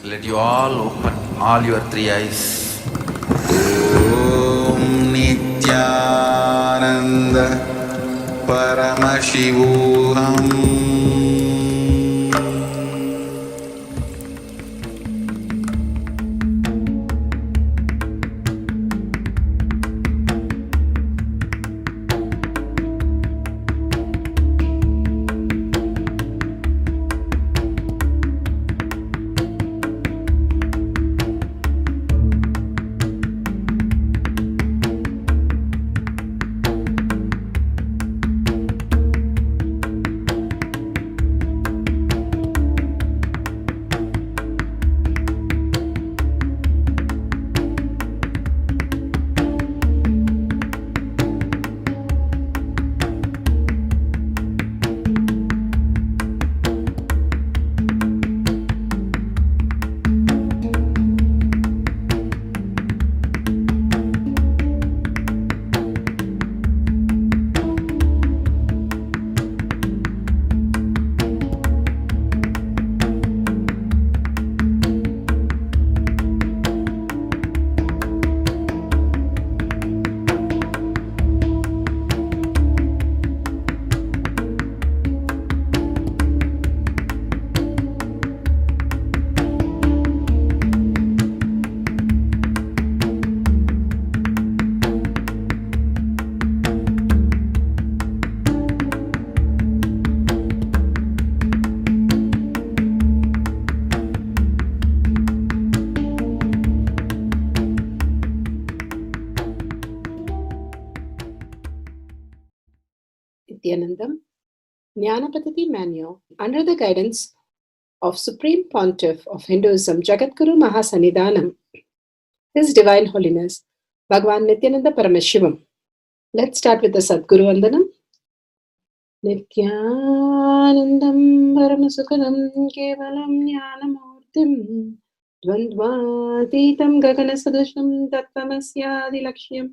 Let you all open all your three eyes. Om Nithyananda Paramashivoham. Nithyananda, Jnana Paddhati manual under the guidance of Supreme Pontiff of Hinduism, Jagadguru Mahasannidhanam, His Divine Holiness, Bhagavan Nithyananda Paramashivam. Let's start with the Sadguru Vandanam. Nithyanandam Paramasukadam Kevalam Jnanamurtim Dvandvatitam Gaganasadusham Tattvamasyaadilakshya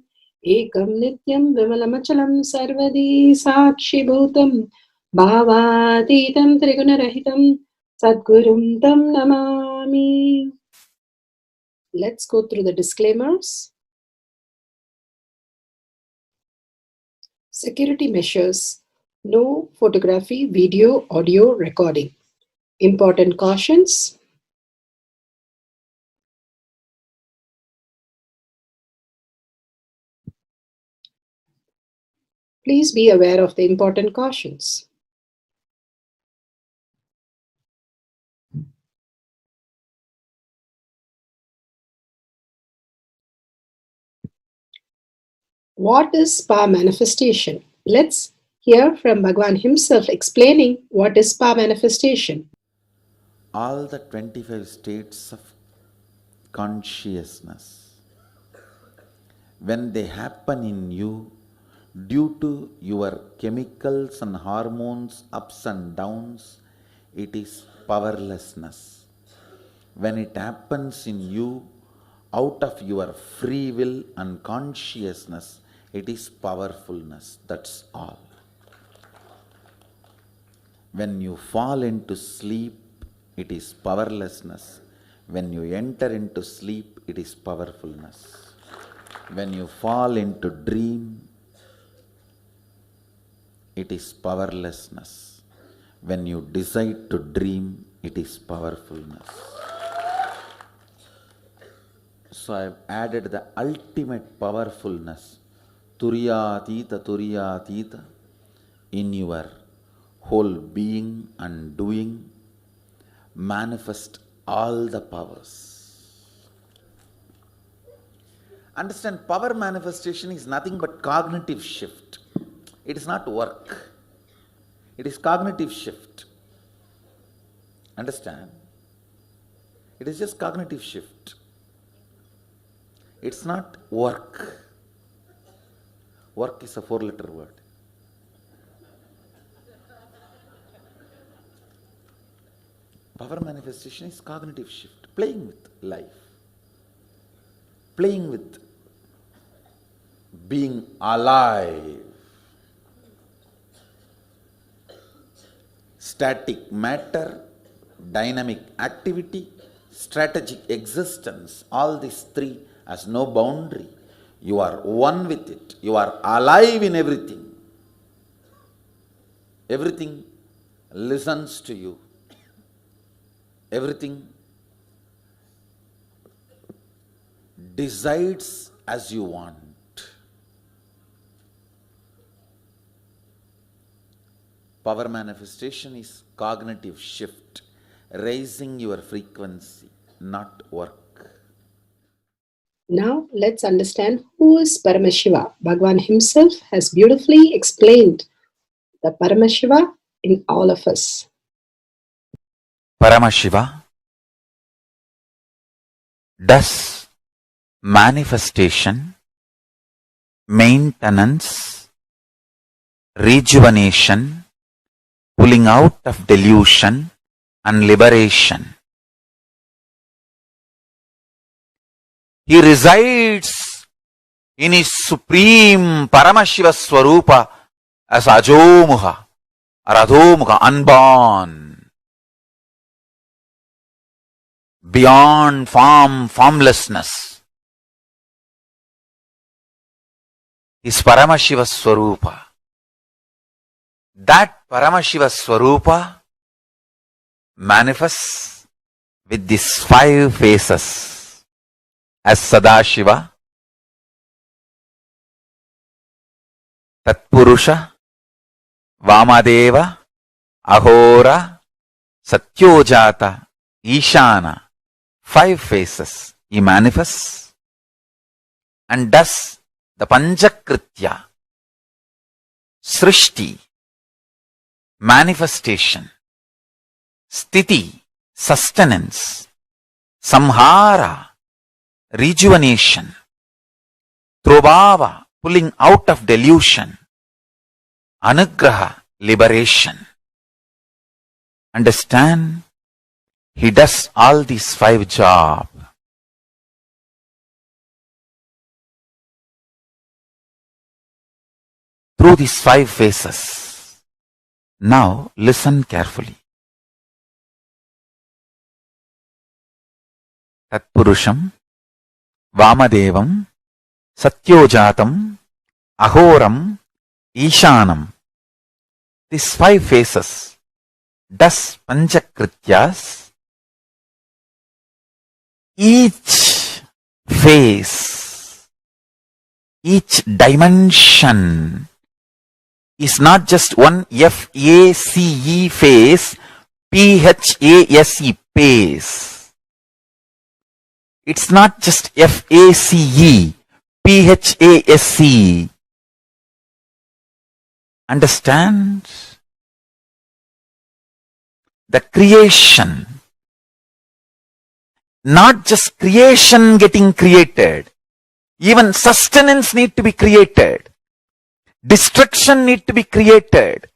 Ekam Nityam Vimalamachalam Sarvadi Sakshibhutam Bhavatitam Trigunarahitam Sadgurum Tam Namami. Let's go through the disclaimers. Security measures. No photography, video, audio recording. Important cautions. Please be aware of the important cautions. What is spa manifestation? Let's hear from Bhagavan himself explaining what is spa manifestation. All the 25 states of consciousness, when they happen in you due to your chemicals and hormones ups and downs, it is powerlessness. When it happens in you out of your free will and consciousness, it is powerfulness. That's all. When you fall into sleep, it is powerlessness. When you enter into sleep, it is powerfulness. When you fall into dream, it is powerlessness. When you decide to dream, it is powerfulness. So I have added the ultimate powerfulness, Turiyatita, in your whole being and doing. Manifest all the powers. Understand, power manifestation is nothing but cognitive shift. It is not work. It is cognitive shift. Understand? It is just cognitive shift. It's not work. Work is a 4-letter word. Power manifestation is cognitive shift, playing with life, playing with being alive. Static matter, dynamic activity, strategic existence, all these three has no boundary. You are one with it. You are alive in everything. Everything listens to you. Everything decides as you want. Power manifestation is cognitive shift, raising your frequency, not work. Now let's understand who is Paramashiva. Bhagavan himself has beautifully explained the Paramashiva in all of us. Paramashiva does manifestation, maintenance, rejuvenation, pulling out of delusion and liberation. He resides in his supreme Paramashiva Swarupa as Ajomuha or Adhomuha, unborn, beyond form, formlessness. Is Paramashiva Swarupa. That Paramashiva Swarupa manifests with these 5 faces as Sadashiva, Tatpurusha, Vamadeva, Ahora, Satyojata, Ishana. 5 faces he manifests and does the Panchakritya, Srishti, manifestation, Sthiti, sustenance, Samhara, rejuvenation, Trobhava, pulling out of delusion, Anugraha, liberation. Understand? He does all these 5 jobs. Through these 5 phases. Now listen carefully. Tatpurusham, Vamadevam, Satyojatam, Ahoram, Ishanam. These 5 phases does Panchakrityas. Each phase, each dimension is not just one F-A-C-E phase, P-H-A-S-E phase. It's not just F-A-C-E, P-H-A-S-E. Understand? The creation, not just creation getting created, even sustenance need to be created. Destruction need to be created,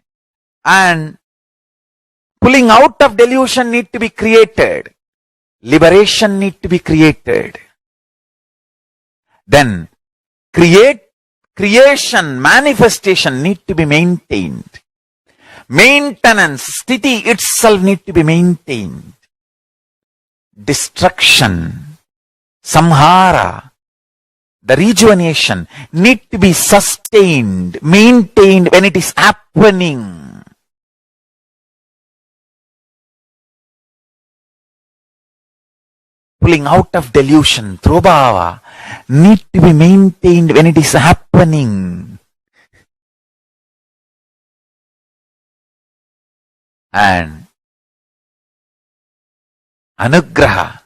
and pulling out of delusion need to be created, liberation need to be created. Then creation, manifestation need to be maintained. Maintenance, sthiti itself need to be maintained. Destruction, samhara, the rejuvenation need to be sustained, maintained when it is happening. Pulling out of delusion, Trobhava, need to be maintained when it is happening. And Anugraha,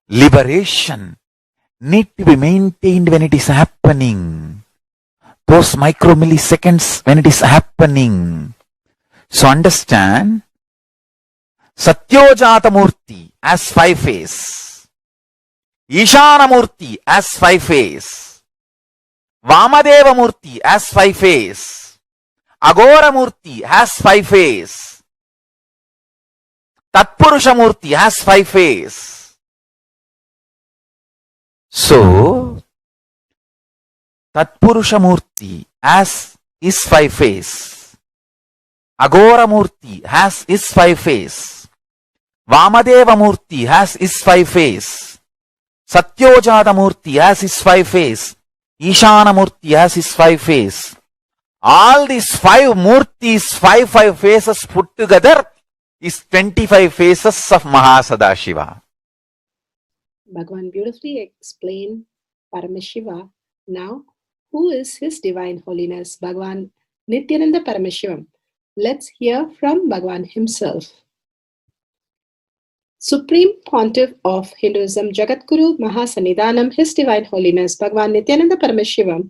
liberation, need to be maintained when it is happening. Those micromilliseconds when it is happening. So understand, Satyojata Murti as 5 phase, Ishana Murti as 5 phase, Vamadeva Murti as 5 phase, Agora Murti has 5 phase, Tatpurusha Murti has 5 phase. So, Tatpurusha Murti as is 5 phase, Agora Murti has is 5 phase, Vamadeva Murti has his 5 face. Satyojata Murti has his 5 face. Ishana Murti has his 5 face. All these 5 Murtis, 5 faces put together is 25 faces of Mahasadashiva. Bhagavan beautifully explained Paramashiva. Now, who is His Divine Holiness, Bhagavan Nithyananda Paramashivam? Let's hear from Bhagavan himself. Supreme Pontiff of Hinduism, Jagadguru Mahasannidhanam, His Divine Holiness, Bhagavan Nithyananda Paramashivam,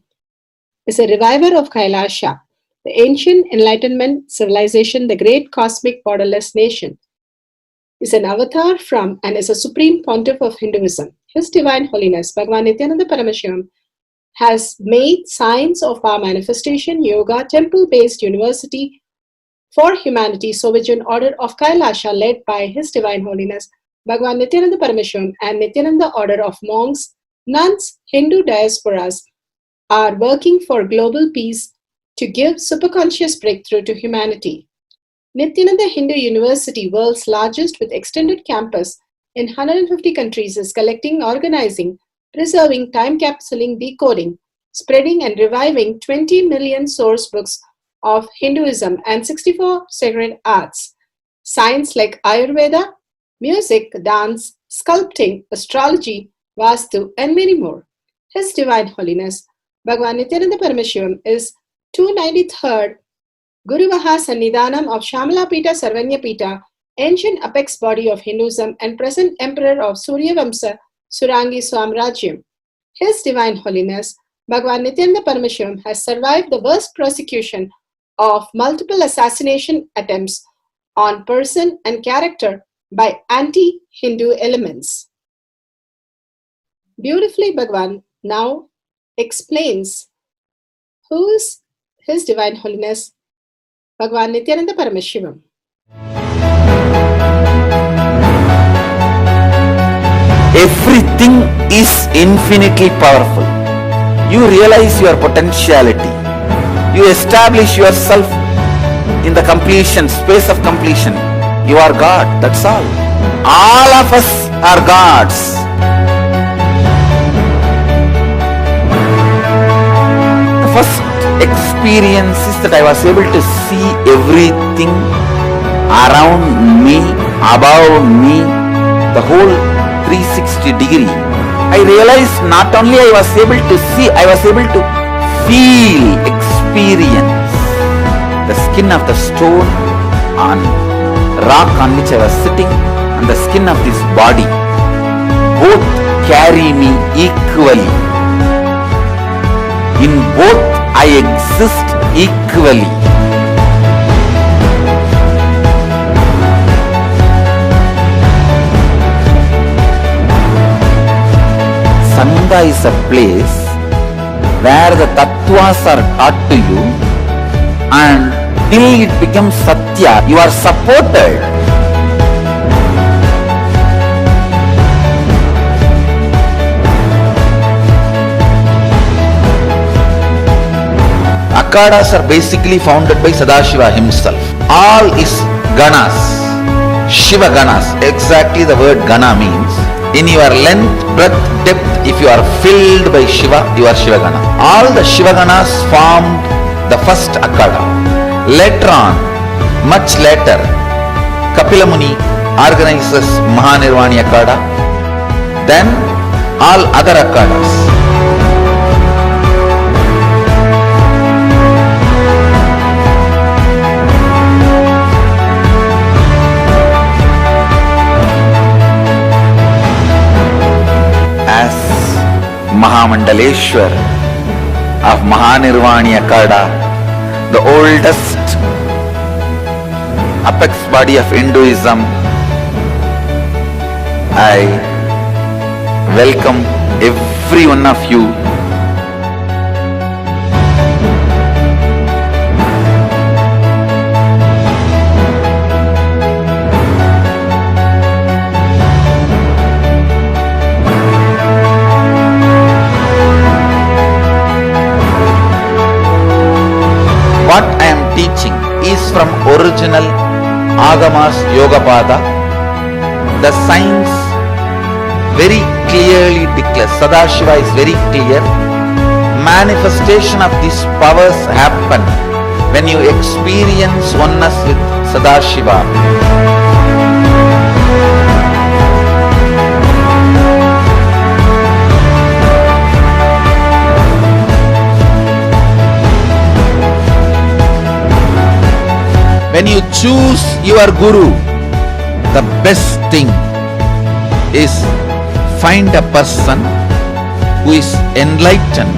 is a reviver of Kailasha, the ancient enlightenment civilization, the great cosmic borderless nation. Is an avatar from and is a supreme pontiff of Hinduism. His Divine Holiness, Bhagavan Nithyananda Paramashivam, has made science of our manifestation, yoga, temple-based university for humanity, so which an order of Kailasha led by His Divine Holiness, Bhagavan Nithyananda Paramashivam, and Nithyananda order of monks, nuns, Hindu diasporas are working for global peace to give superconscious breakthrough to humanity. Nithyananda Hindu University, world's largest with extended campus in 150 countries, is collecting, organizing, preserving, time capsuling, decoding, spreading and reviving 20 million source books of Hinduism and 64 sacred arts, science like Ayurveda, music, dance, sculpting, astrology, Vastu, and many more. His Divine Holiness, Bhagavan Nithyananda Paramashivam, is 293rd Guru Mahasannidhanam of Shamalapita Sarvanyapita, ancient apex body of Hinduism and present emperor of Suryavamsa Surangi Swamrajyam. His Divine Holiness, Bhagavan Nithyananda Paramashivam, has survived the worst persecution of multiple assassination attempts on person and character by anti-Hindu elements. Beautifully, Bhagavan now explains who is His Divine Holiness, Bhagavan Nithyananda Paramashivam. Everything is infinitely powerful. You realize your potentiality. You establish yourself in the completion, space of completion. You are God, that's all. All of us are gods. The first experience is that I was able to see everything around me, above me, the whole 360 degree. I realized not only I was able to see, I was able to feel, experience the skin of the stone on rock on which I was sitting and the skin of this body. Both carry me equally. In both I exist equally. Sangha is a place where the tattvas are taught to you, and till it becomes satya, you are supported. Akhadas are basically founded by Sadashiva himself. All is ganas, Shiva ganas. Exactly the word gana means. In your length, breadth, depth, if you are filled by Shiva, you are Shiva gana. All the Shiva ganas formed the first Akhada. Later on, much later, Kapila Muni organizes Mahanirvani Akhada. Then all other Akhadas. Mahamandaleshwar of Mahanirvani Akhada, the oldest apex body of Hinduism, I welcome every one of you. What I am teaching is from original Agamas Yogapada, The science very clearly declares, Sadashiva is very clear, manifestation of these powers happen when you experience oneness with Sadashiva. When you choose your Guru, the best thing is find a person who is enlightened,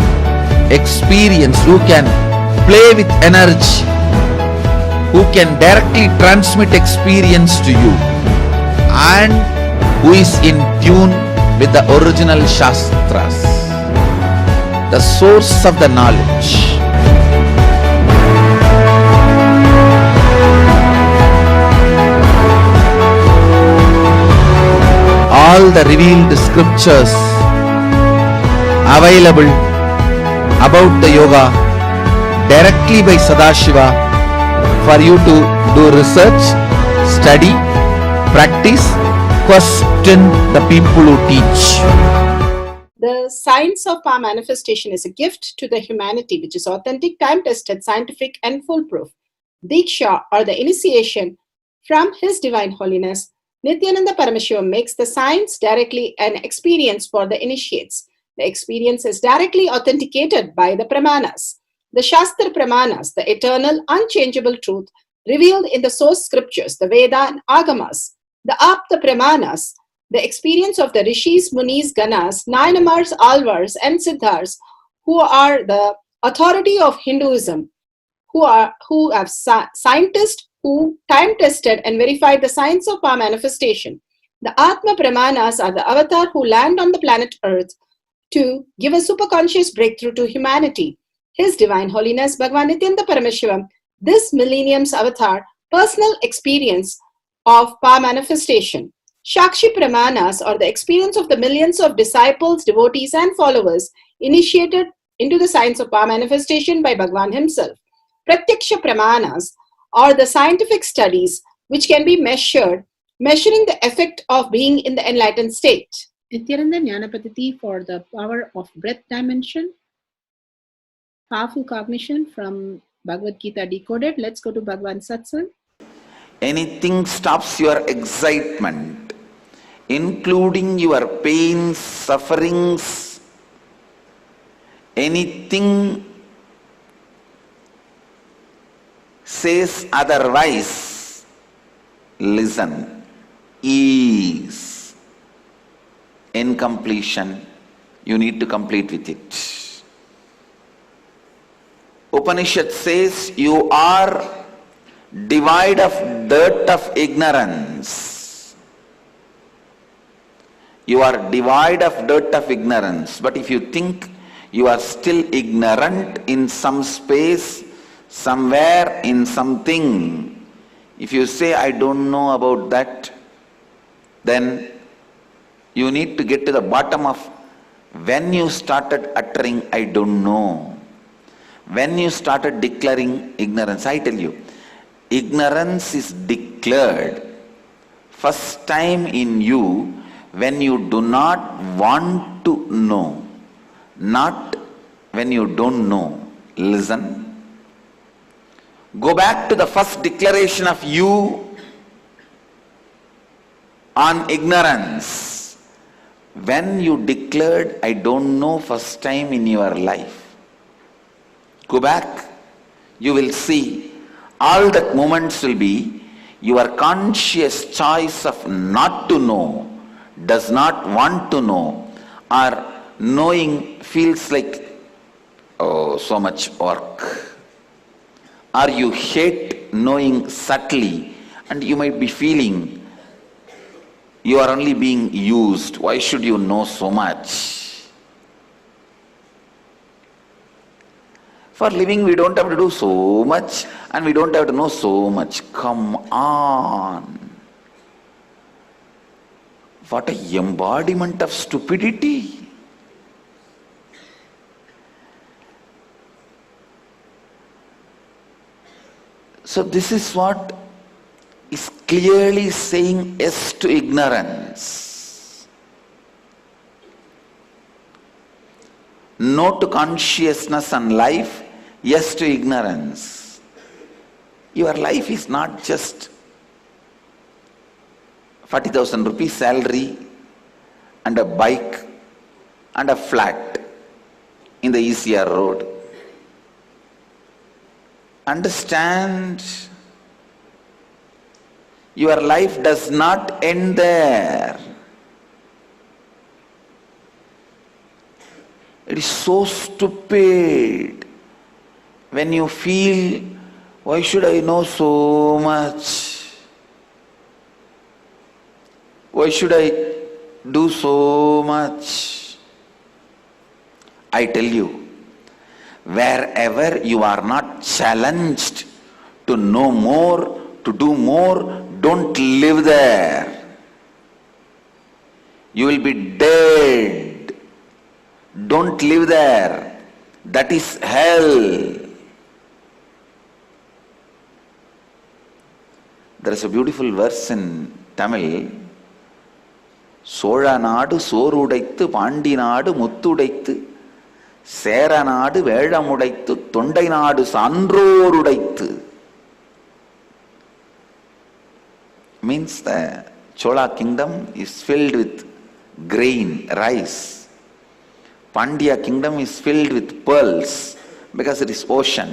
experienced, who can play with energy, who can directly transmit experience to you, and who is in tune with the original Shastras, the source of the knowledge. All the revealed scriptures available about the yoga directly by Sadashiva for you to do research, study, practice, question the people who teach. The science of power manifestation is a gift to the humanity which is authentic, time-tested, scientific and foolproof. Diksha, or the initiation from His Divine Holiness Nithyananda Paramashivam, makes the science directly an experience for the initiates. The experience is directly authenticated by the Pramanas. The Shastra Pramanas, the eternal, unchangeable truth revealed in the source scriptures, the Veda and Agamas. The Apta Pramanas, the experience of the Rishis, Munis, Ganas, Nayanamars, Alvars and Siddhars, who are the authority of Hinduism, who have scientists who time-tested and verified the science of power manifestation. The Atma Pramanas are the avatar who land on the planet Earth to give a superconscious breakthrough to humanity. His Divine Holiness Bhagavan Nithyananda Paramashivam, this millennium's avatar, personal experience of power manifestation. Shakshi Pramanas, or the experience of the millions of disciples, devotees and followers initiated into the science of power manifestation by Bhagavan himself. Pratyaksha Pramanas, or the scientific studies which can be measuring the effect of being in the enlightened state. Nithyananda Jnana Paddhati for the power of breath dimension. Powerful cognition from Bhagavad Gita decoded. Let's go to Bhagavan Satsang. Anything stops your excitement, including your pains, sufferings, anything says otherwise, listen. Is incompletion, you need to complete with it. Upanishad says you are devoid of dirt of ignorance. You are devoid of dirt of ignorance. But if you think you are still ignorant in some space, somewhere in something, if you say, I don't know about that, then you need to get to the bottom of when you started uttering, I don't know. When you started declaring ignorance, I tell you, ignorance is declared first time in you when you do not want to know, not when you don't know. Listen. Go back to the first declaration of you on ignorance. When you declared, I don't know, first time in your life. Go back. You will see all the moments will be your conscious choice of not to know, does not want to know, or knowing feels like, oh, so much work. Or you hate knowing subtly, and you might be feeling you are only being used. Why should you know so much? For living we don't have to do so much, and we don't have to know so much. Come on. What an embodiment of stupidity. So this is what is clearly saying yes to ignorance, no to consciousness and life, yes to ignorance. Your life is not just 40,000 rupees salary and a bike and a flat in the ECR road. Understand, your life does not end there. It is so stupid when you feel, why should I know so much? Why should I do so much? I tell you, wherever you are not challenged to know more, to do more, don't live there. You will be dead. Don't live there. That is hell. There is a beautiful verse in Tamil. Chola நாடு சோறுடைத்து பாண்டி நாடு முத்துடைத்து சேர நாடு வேழமுடைத்து தொண்டை நாடு சான்றோருடைத்து. Means the Chola kingdom is filled with grain, rice. Pandya kingdom is filled with pearls because it is ocean.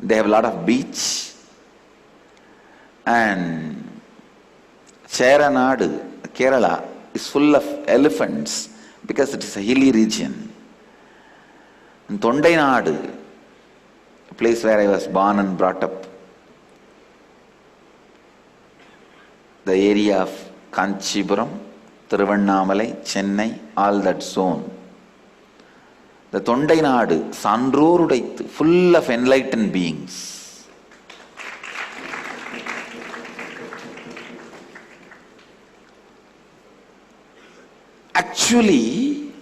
They have a lot of beach. And Chera Nadu, Kerala, is full of elephants because it is a hilly region. And Tondai Nadu, a place where I was born and brought up, the area of Kanchipuram, Thiruvannamalai, Chennai, all that zone. The Tondai Nadu, Sandrorudaithu, full of enlightened beings. Actually,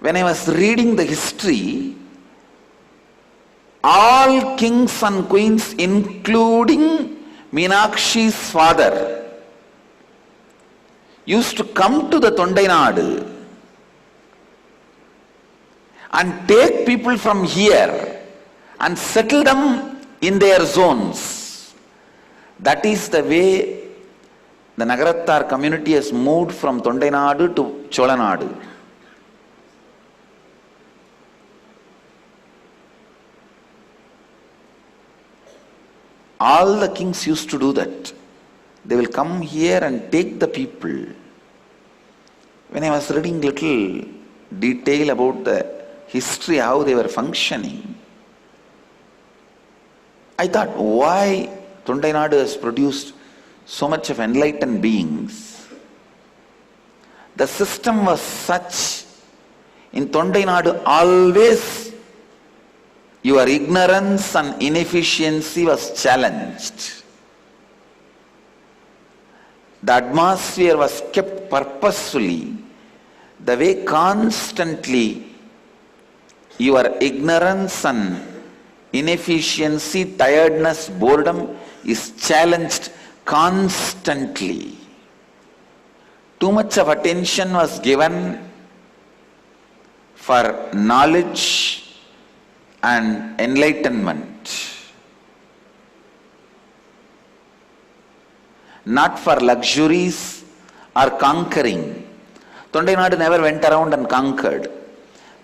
when I was reading the history, all kings and queens, including Meenakshi's father, used to come to the Tondai Nadu and take people from here and settle them in their zones. That is the way the Nagarattar community has moved from Tondai Nadu to Chola Nadu. All the kings used to do that. They will come here and take the people. When I was reading little detail about the history, how they were functioning, I thought, why Tondai Nadu has produced so much of enlightened beings? The system was such, in Tondai Nadu always your ignorance and inefficiency was challenged. The atmosphere was kept purposefully, the way constantly your ignorance and inefficiency, tiredness, boredom is challenged constantly. Too much of attention was given for knowledge and enlightenment, not for luxuries or conquering. Tondai Nadu never went around and conquered.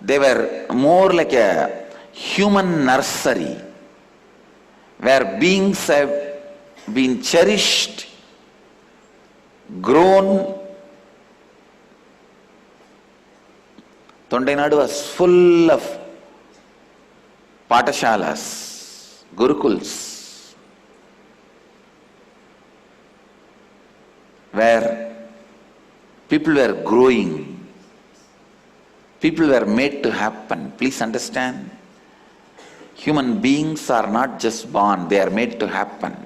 They were more like a human nursery where beings have been cherished, grown. Tondai Nadu was full of Patashalas, Gurukuls, where people were growing, people were made to happen. Please understand, human beings are not just born, they are made to happen.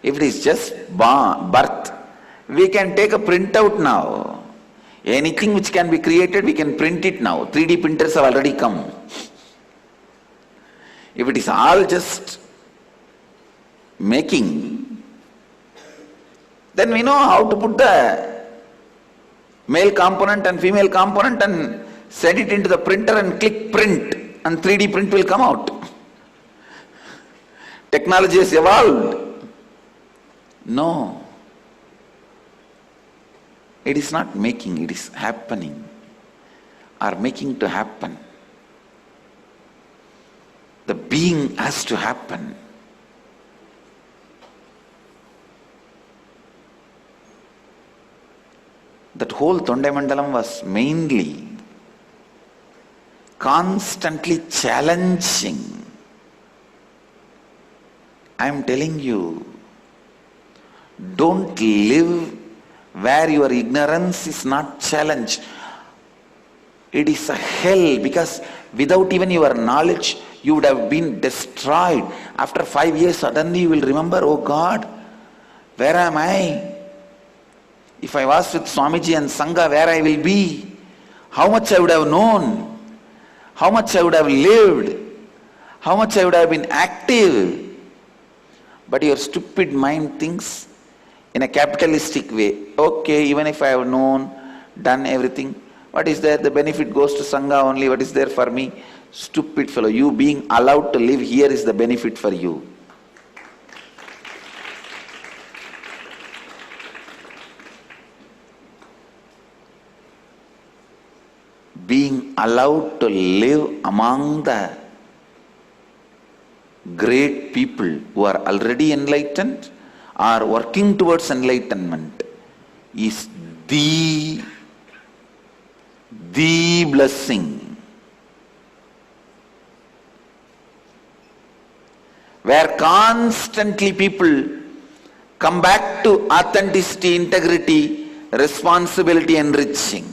If it is just birth, we can take a printout now. Anything which can be created, we can print it now. 3D printers have already come. If it is all just making, then we know how to put the male component and female component and send it into the printer and click print, and 3D print will come out. Technology has evolved. No. It is not making, it is happening, or making to happen. The being has to happen. That whole Thondai Mandalam was mainly constantly challenging. I am telling you, don't live where your ignorance is not challenged. It is a hell, because without even your knowledge, you would have been destroyed. After 5 years, suddenly you will remember, oh God, where am I? If I was with Swamiji and Sangha, where I will be? How much I would have known? How much I would have lived? How much I would have been active? But your stupid mind thinks in a capitalistic way. Okay, even if I have known, done everything, what is there? The benefit goes to Sangha only. What is there for me? Stupid fellow. You being allowed to live here is the benefit for you. Being allowed to live among the great people who are already enlightened or working towards enlightenment is the blessing. Where constantly people come back to authenticity, integrity, responsibility, enriching.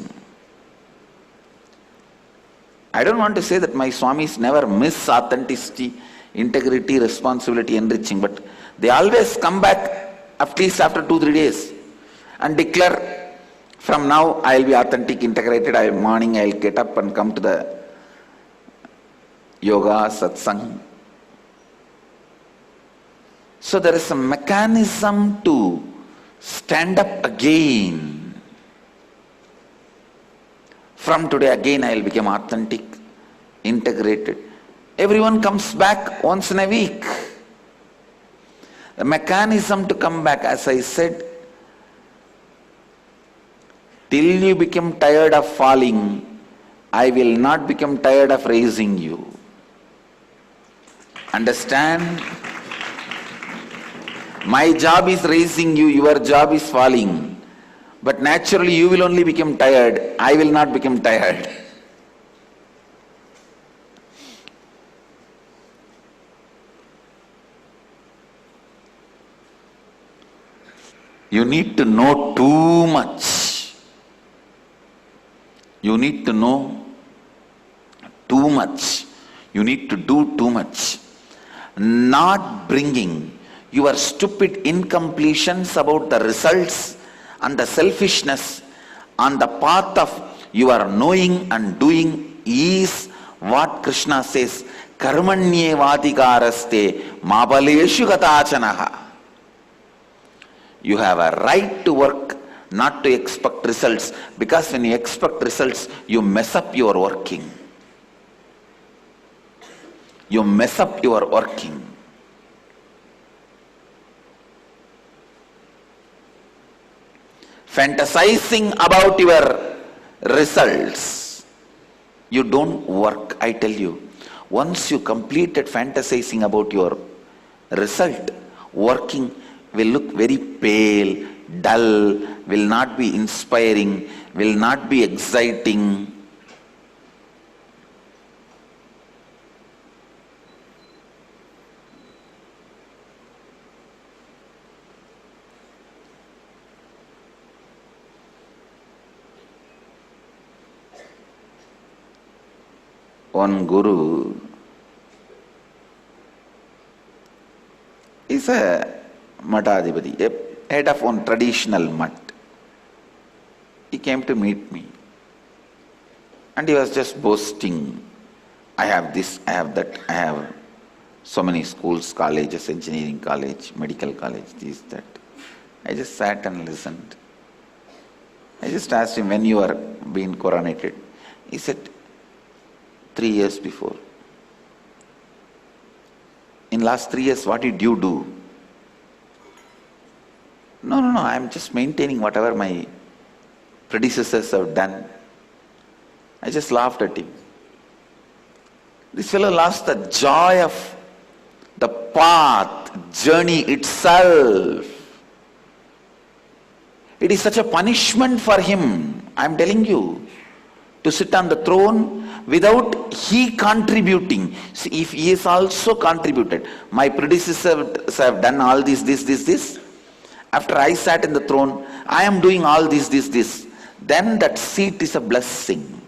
I don't want to say that my Swamis never miss authenticity, integrity, responsibility, enriching, but they always come back at least after 2-3 days and declare, from now I will be authentic, integrated. Morning I will get up and come to the yoga, satsang. So there is a mechanism to stand up again. From today again I will become authentic, integrated. Everyone comes back once in a week. The mechanism to come back, as I said, till you become tired of falling, I will not become tired of raising you. Understand? My job is raising you, your job is falling. But naturally you will only become tired, I will not become tired. You need to know too much. You need to know too much. You need to do too much. Not bringing your stupid incompletions about the results and the selfishness on the path of your knowing and doing is what Krishna says, karmanye vadikaraste mabaleshu gatachanaha. You have a right to work, not to expect results, because when you expect results, you mess up your working. You mess up your working. Fantasizing about your results, you don't work, I tell you. Once you completed fantasizing about your result, working will look very pale, dull, will not be inspiring, will not be exciting. One guru is a Madhadipati, a head of one traditional mutt. He came to meet me and he was just boasting, I have this, I have that, I have So many schools, colleges, engineering college, medical college, this, that. I just sat and listened. I just asked him, when you are being coronated? He said, 3 years before. In last 3 years, what did you do? No, I'm just maintaining whatever my predecessors have done. I just laughed at him. This fellow lost the joy of the path, journey itself. It is such a punishment for him, I am telling you, to sit on the throne without he contributing. See, if he is also contributed, my predecessors have done all this. After I sat in the throne, I am doing all this. Then that seat is a blessing.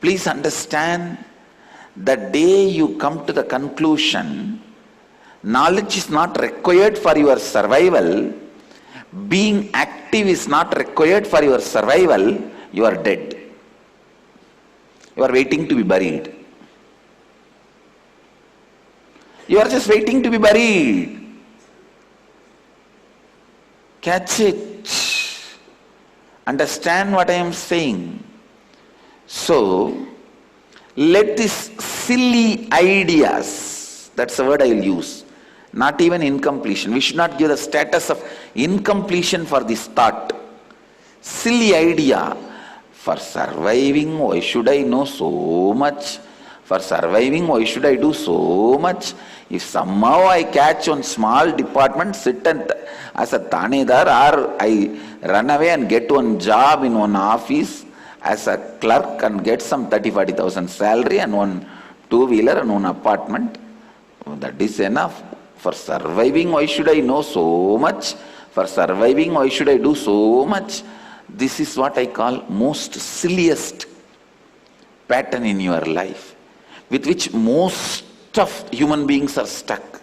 Please understand, the day you come to the conclusion, knowledge is not required for your survival, being active is not required for your survival, you are dead. You are waiting to be buried. You are just waiting to be buried. Catch it. Understand what I am saying. So, let these silly ideas, that's the word I will use, not even incompletion. We should not give the status of incompletion for this thought. Silly idea. For surviving, why should I know so much? For surviving, why should I do so much? If somehow I catch one small department, sit and as a Tanedar, or I run away and get one job in one office as a clerk and get some 30,000-40,000 salary and one two-wheeler and one apartment, that is enough. For surviving, why should I know so much? For surviving, why should I do so much? This is what I call most silliest pattern in your life, with which most of human beings are stuck.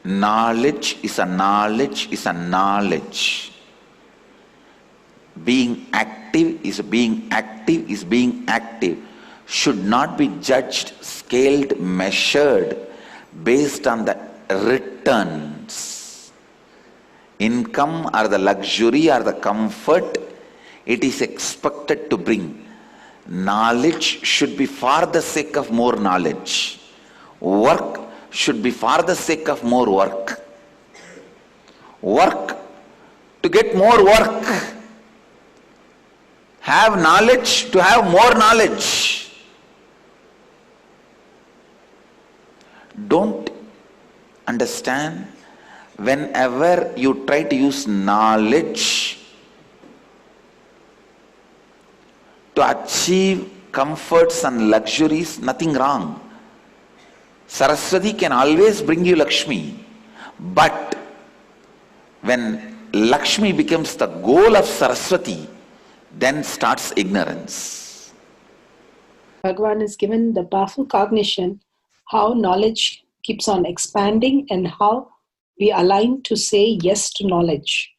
Knowledge is a knowledge. Being active is being active. Should not be judged, scaled, measured based on the returns. Income or the luxury or the comfort it is expected to bring. Knowledge should be for the sake of more knowledge. Work should be for the sake of more work. Work to get more work. Have knowledge to have more knowledge. Don't understand, whenever you try to use knowledge to achieve comforts and luxuries, nothing wrong. Saraswati can always bring you Lakshmi. But when Lakshmi becomes the goal of Saraswati, then starts ignorance. Bhagavan is given the powerful cognition how knowledge keeps on expanding and how we align to say yes to knowledge.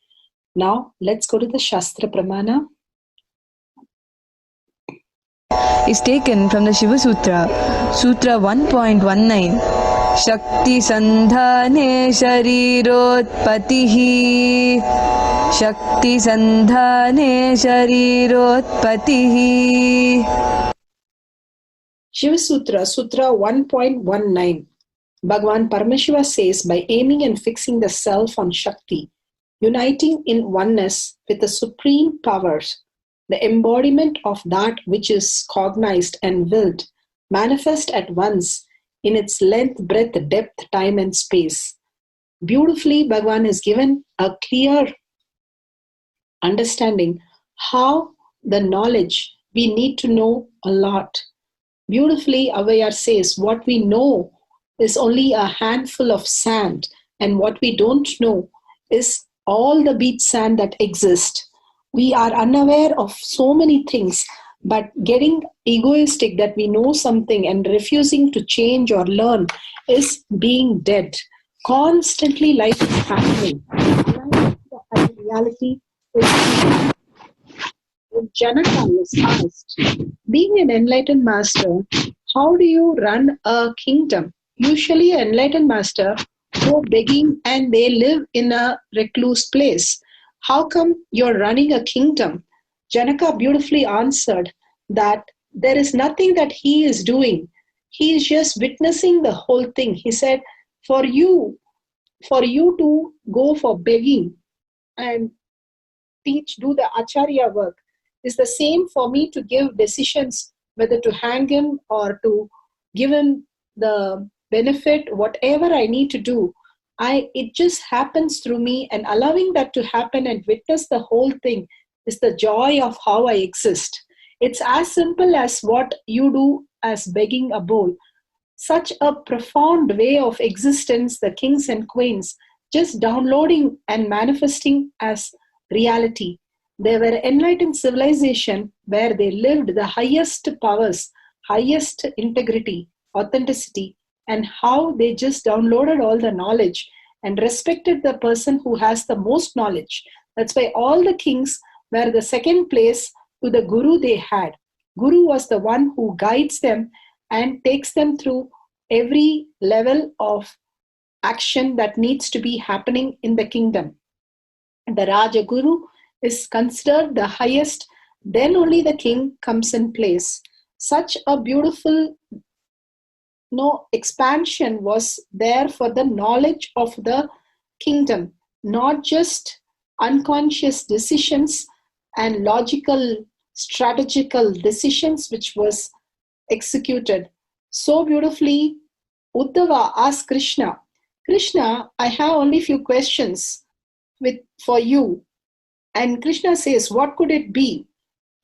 Now, let's go to the Shastra Pramana. Is taken from the Shiva Sutra, Sutra 1.19. Shakti Sandhane Sharirotpatihi. Shakti Sandhane Sharirotpatihi. Shiva Sutra, Sutra 1.19. Bhagavan Paramashiva says, by aiming and fixing the self on Shakti, uniting in oneness with the supreme powers, the embodiment of that which is cognized and willed, manifest at once in its length, breadth, depth, time and space. Beautifully, Bhagavan has given a clear understanding how the knowledge we need to know a lot. Beautifully, Avayar says, what we know is only a handful of sand, and what we don't know is all the beach sand that exists. We are unaware of so many things, but getting egoistic that we know something and refusing to change or learn is being dead. Constantly life is happening. Reality is So Janaka was asked, being an enlightened master, how do you run a kingdom? Usually an enlightened master go begging and they live in a recluse place. How come you're running a kingdom? Janaka beautifully answered that there is nothing that he is doing. He is just witnessing the whole thing. He said, for you to go for begging and teach, do the acharya work, is the same for me to give decisions whether to hang him or to give him the benefit, whatever I need to do. It just happens through me, and allowing that to happen and witness the whole thing is the joy of how I exist. It's as simple as what you do as begging a bowl. Such a profound way of existence, the kings and queens, just downloading and manifesting as reality. They were enlightened civilization where they lived the highest powers, highest integrity, authenticity, and how they just downloaded all the knowledge and respected the person who has the most knowledge. That's why all the kings were the second place to the guru they had. Guru was the one who guides them and takes them through every level of action that needs to be happening in the kingdom. The Raja Guru is considered the highest, then only the king comes in place. Such a beautiful expansion was there for the knowledge of the kingdom, not just unconscious decisions and logical, strategical decisions which was executed. So beautifully, Uddhava asked Krishna, Krishna, I have only few questions for you. And Krishna says, what could it be?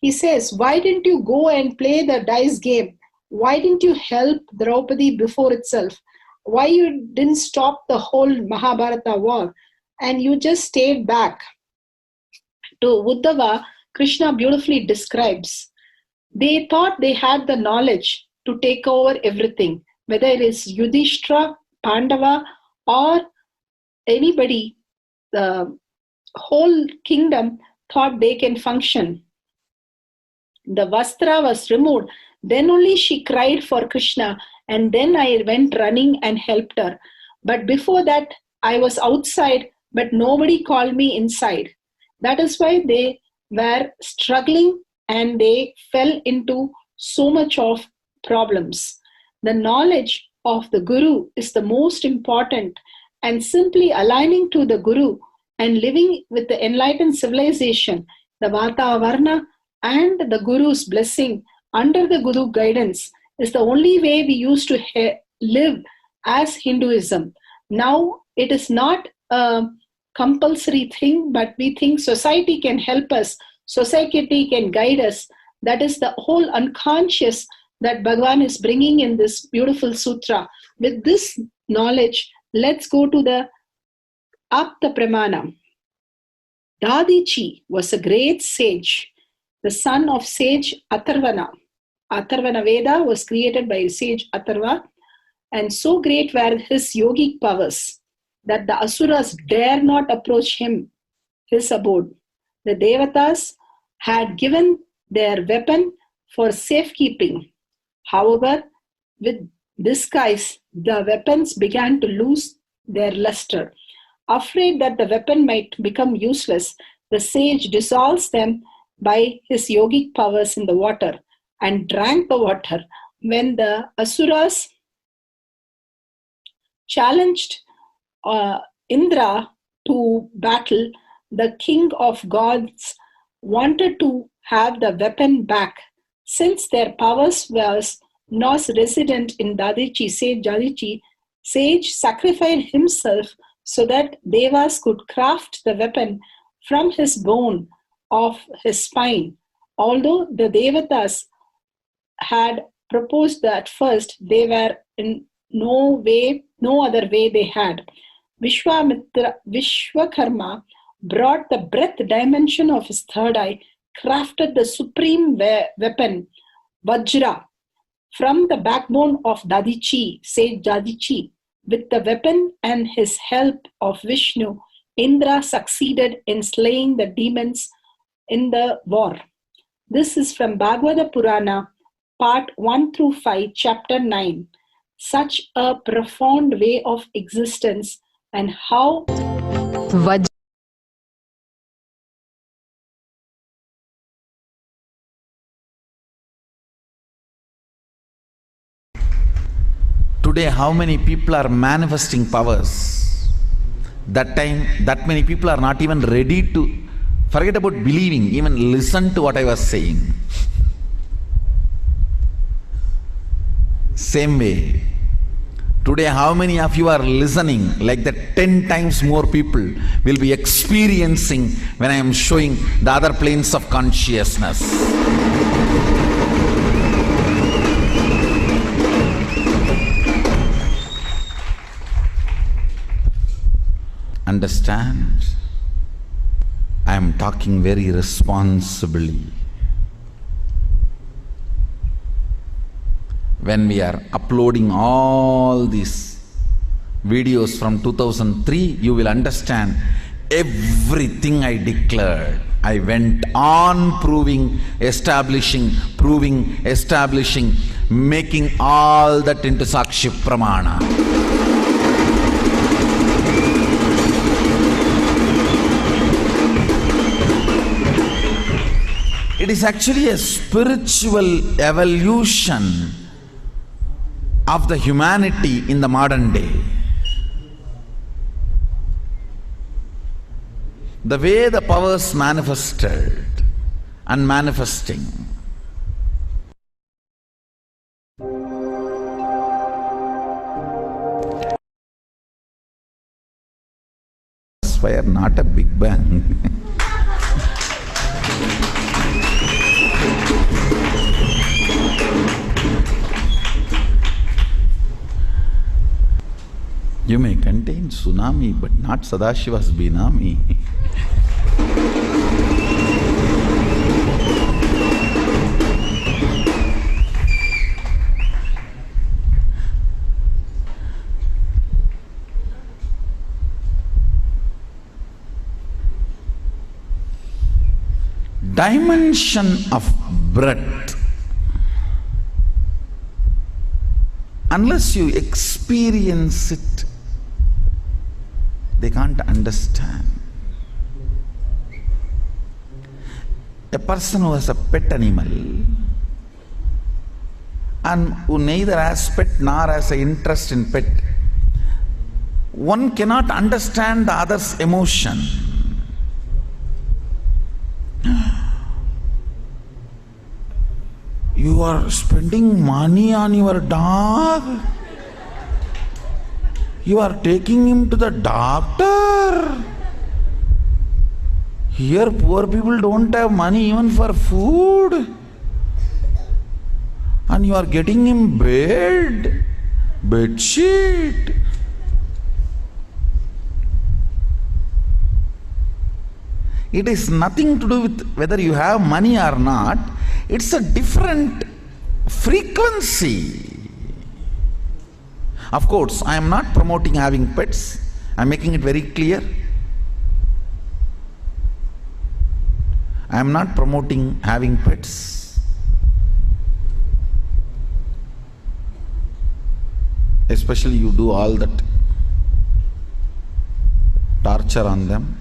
He says, why didn't you go and play the dice game? Why didn't you help Draupadi before itself? Why you didn't stop the whole Mahabharata war? And you just stayed back. To Uddhava, Krishna beautifully describes, they thought they had the knowledge to take over everything, whether it is Yudhishthira, Pandava, or anybody. The whole kingdom thought they can function. The Vastra was removed. Then only she cried for Krishna, and then I went running and helped her. But before that, I was outside, but nobody called me inside. That is why they were struggling and they fell into so much of problems. The knowledge of the Guru is the most important, and simply aligning to the Guru and living with the enlightened civilization, the Vatavarna and the Guru's blessing under the Guru guidance is the only way we used to live as Hinduism. Now it is not a compulsory thing, but we think society can help us, society can guide us. That is the whole unconscious that Bhagavan is bringing in this beautiful sutra. With this knowledge, let's go to the Apta Pramana. Dadichi was a great sage, the son of sage Atharvana. Atharvana Veda was created by sage Atharva, and so great were his yogic powers that the asuras dare not approach him, his abode. The Devatas had given their weapon for safekeeping. However, with disguise, the weapons began to lose their luster. Afraid that the weapon might become useless, the sage dissolves them by his yogic powers in the water and drank the water. When the asuras challenged Indra to battle, the king of gods wanted to have the weapon back. Since their powers was not resident in Dadichi, sage sacrificed himself so that Devas could craft the weapon from his bone of his spine. Although the Devatas had proposed that first, they were in no other way they had. Vishwakarma brought the breath dimension of his third eye, crafted the supreme weapon, Vajra, from the backbone of Dadichi, sage Dadichi. With the weapon and his help of Vishnu, Indra succeeded in slaying the demons in the war. This is from Bhagavata Purana, part 1 through 5, chapter 9. Such a profound way of existence, and how Today, how many people are manifesting powers? That time, that many people are not even ready to forget about believing, even listen to what I was saying. Same way, today how many of you are listening? Like that 10 times more people will be experiencing when I am showing the other planes of consciousness. Understand? I am talking very responsibly. When we are uploading all these videos from 2003, you will understand everything I declared. I went on proving, establishing, making all that into Sakshi Pramana. It is actually a spiritual evolution of the humanity in the modern day. The way the powers manifested and manifesting. Fire, not a big bang. You may contain tsunami, but not Sadashiva's Binami. Dimension of breadth. Unless you experience it, they can't understand. A person who has a pet animal and who neither has pet nor has an interest in pet, one cannot understand the other's emotion. You are spending money on your dog. You are taking him to the doctor. Here poor people don't have money even for food. And you are getting him bed sheet. It is nothing to do with whether you have money or not. It's a different frequency. Of course, I am not promoting having pets. I am making it very clear. I am not promoting having pets. Especially you do all that torture on them.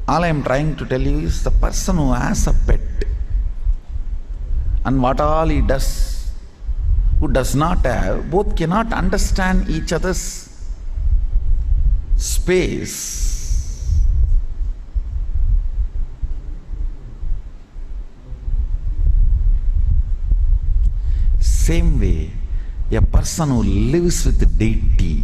All I am trying to tell you is the person who has a pet and what all he does, who does not have, both cannot understand each other's space. Same way, a person who lives with deity,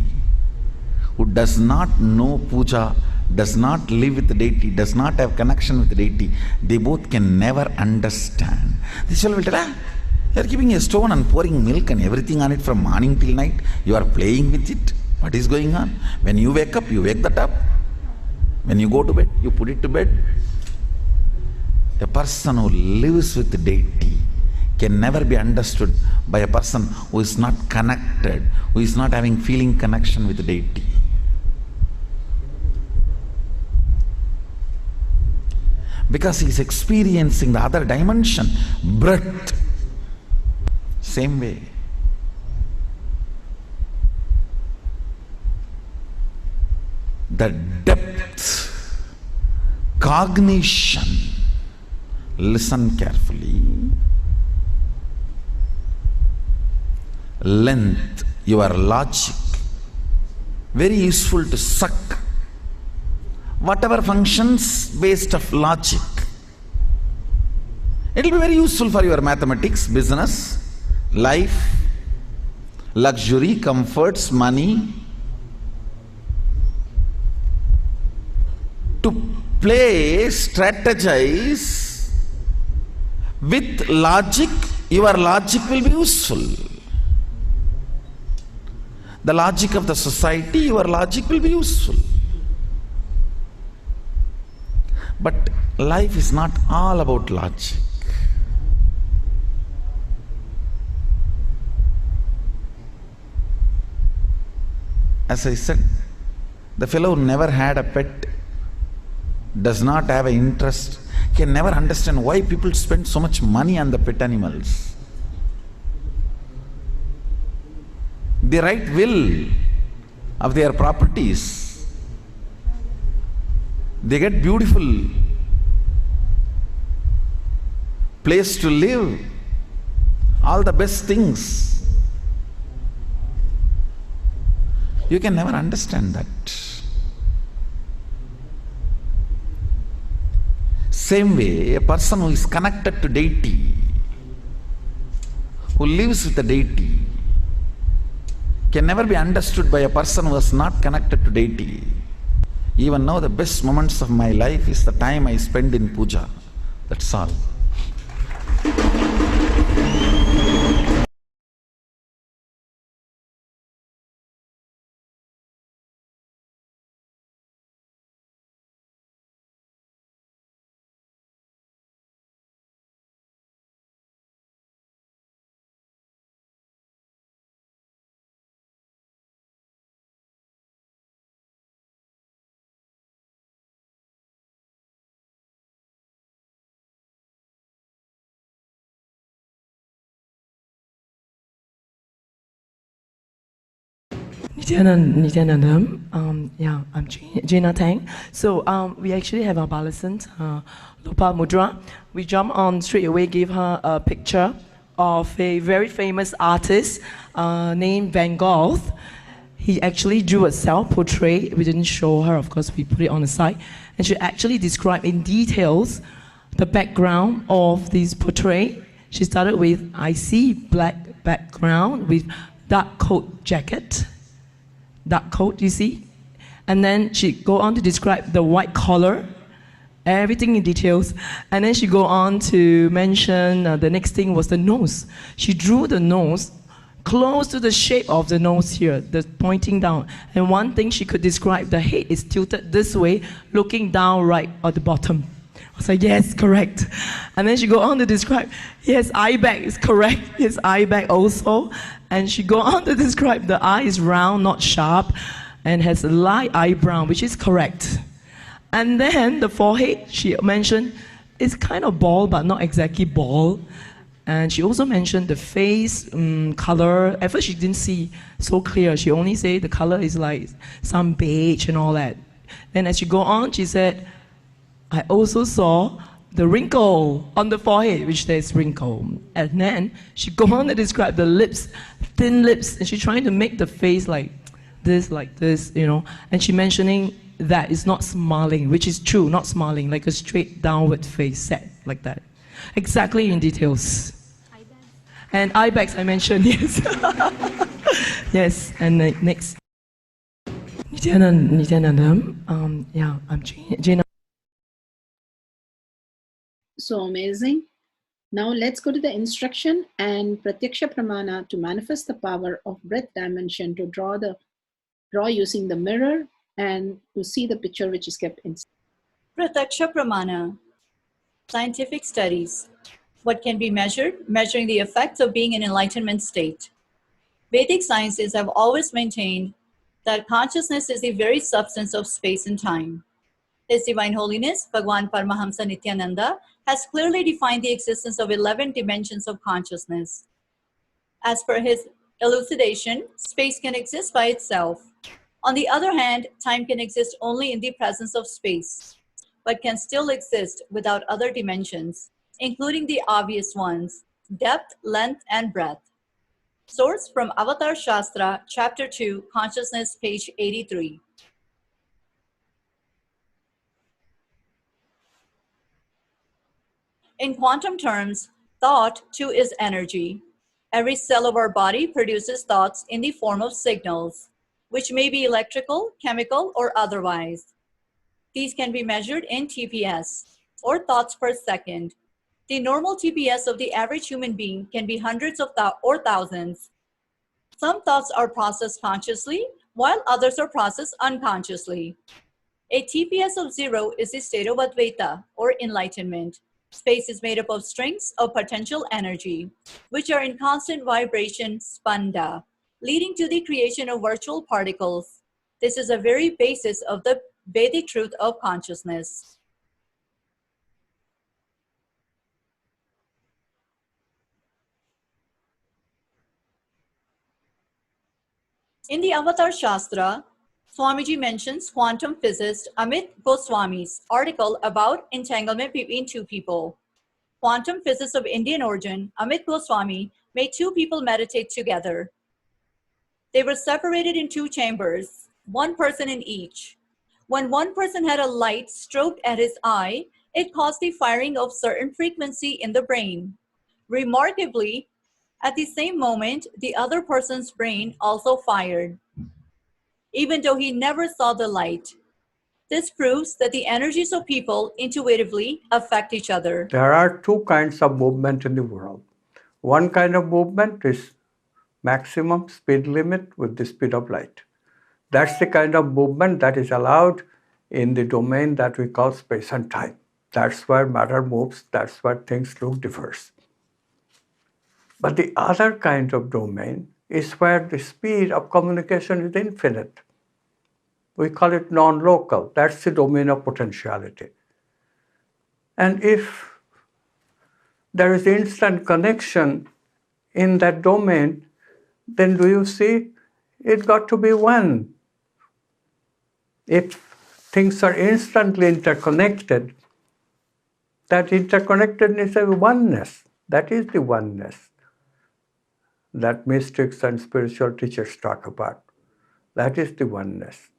who does not know puja, does not live with the deity, does not have connection with the deity, they both can never understand. This fellow will tell, you are keeping a stone and pouring milk and everything on it from morning till night. You are playing with it. What is going on? When you wake up, you wake that up. When you go to bed, you put it to bed. A person who lives with the deity can never be understood by a person who is not connected, who is not having feeling connection with the deity. because he is experiencing the other dimension, breath. Same way. The depth, cognition. Listen carefully. Length, your logic. Very useful to suck whatever functions based of logic. It will be very useful for your mathematics, business, life, luxury, comforts, money. To play, strategize with logic, your logic will be useful. The logic of the society, your logic will be useful. But life is not all about logic. As I said, the fellow who never had a pet, does not have an interest, can never understand why people spend so much money on the pet animals. The right will of their properties. They get beautiful place to live, all the best things. You can never understand that. Same way, a person who is connected to deity, who lives with the deity, can never be understood by a person who is not connected to deity. Even now, the best moments of my life is the time I spend in puja. That's all. Nithyananda, yeah, I'm Jnana Tang. So we actually have our Balasant, Lopa Mudra. We jump on straight away, give her a picture of a very famous artist named Van Gogh. He actually drew a self-portrait. We didn't show her, of course, we put it on the side. And she actually described in details the background of this portrait. She started with, I see black background with dark coat jacket. Dark coat, you see? And then she go on to describe the white collar, everything in details. And then she go on to mention the next thing was the nose. She drew the nose close to the shape of the nose here, the pointing down. And one thing she could describe, the head is tilted this way, looking down right at the bottom. I was like, yes, correct. And then she go on to describe, yes, eye bag is correct. Yes, eye bag also. And she go on to describe the eye is round, not sharp, and has a light eyebrow, which is correct. And then the forehead, she mentioned, is kind of bald, but not exactly bald. And she also mentioned the face color. At first she didn't see so clear. She only said the color is like some beige and all that. Then as she go on, she said, I also saw the wrinkle on the forehead, which there's wrinkle. And then she go on to describe the lips, thin lips, and she's trying to make the face like this, you know. And she mentioning that it's not smiling, which is true, not smiling, like a straight downward face set like that. Exactly in details. Eye bags. And eye bags I mentioned, yes. Yes, and next. Nithyananda, yeah, I'm Jnana. So amazing. Now let's go to the instruction and Pratyaksha Pramana to manifest the power of breath dimension to draw using the mirror and to see the picture which is kept inside. Pratyaksha Pramana. Scientific studies. What can be measured? Measuring the effects of being in enlightenment state. Vedic sciences have always maintained that consciousness is the very substance of space and time. His Divine Holiness, Bhagwan Paramahamsa Nithyananda, has clearly defined the existence of 11 dimensions of consciousness. As per his elucidation, space can exist by itself. On the other hand, time can exist only in the presence of space, but can still exist without other dimensions, including the obvious ones, depth, length, and breadth. Source from Avatar Shastra, Chapter 2, Consciousness, page 83. In quantum terms, thought too is energy. Every cell of our body produces thoughts in the form of signals, which may be electrical, chemical, or otherwise. These can be measured in TPS, or thoughts per second. The normal TPS of the average human being can be hundreds of or thousands. Some thoughts are processed consciously, while others are processed unconsciously. A TPS of 0 is the state of Advaita, or enlightenment. Space is made up of strings of potential energy, which are in constant vibration, spanda, leading to the creation of virtual particles. This is the very basis of the Vedic truth of consciousness. In the Avatar Shastra, Swamiji mentions quantum physicist Amit Goswami's article about entanglement between two people. Quantum physicist of Indian origin, Amit Goswami, made two people meditate together. They were separated in two chambers, one person in each. When one person had a light stroked at his eye, it caused the firing of certain frequency in the brain. Remarkably, at the same moment, the other person's brain also fired, even though he never saw the light. This proves that the energies of people intuitively affect each other. There are two kinds of movement in the world. One kind of movement is maximum speed limit with the speed of light. That's the kind of movement that is allowed in the domain that we call space and time. That's where matter moves, that's where things look diverse. But the other kind of domain is where the speed of communication is infinite. We call it non-local. That's the domain of potentiality. And if there is instant connection in that domain, then do you see it got to be one? If things are instantly interconnected, that interconnectedness is a oneness. That is the oneness that mystics and spiritual teachers talk about. That is the oneness.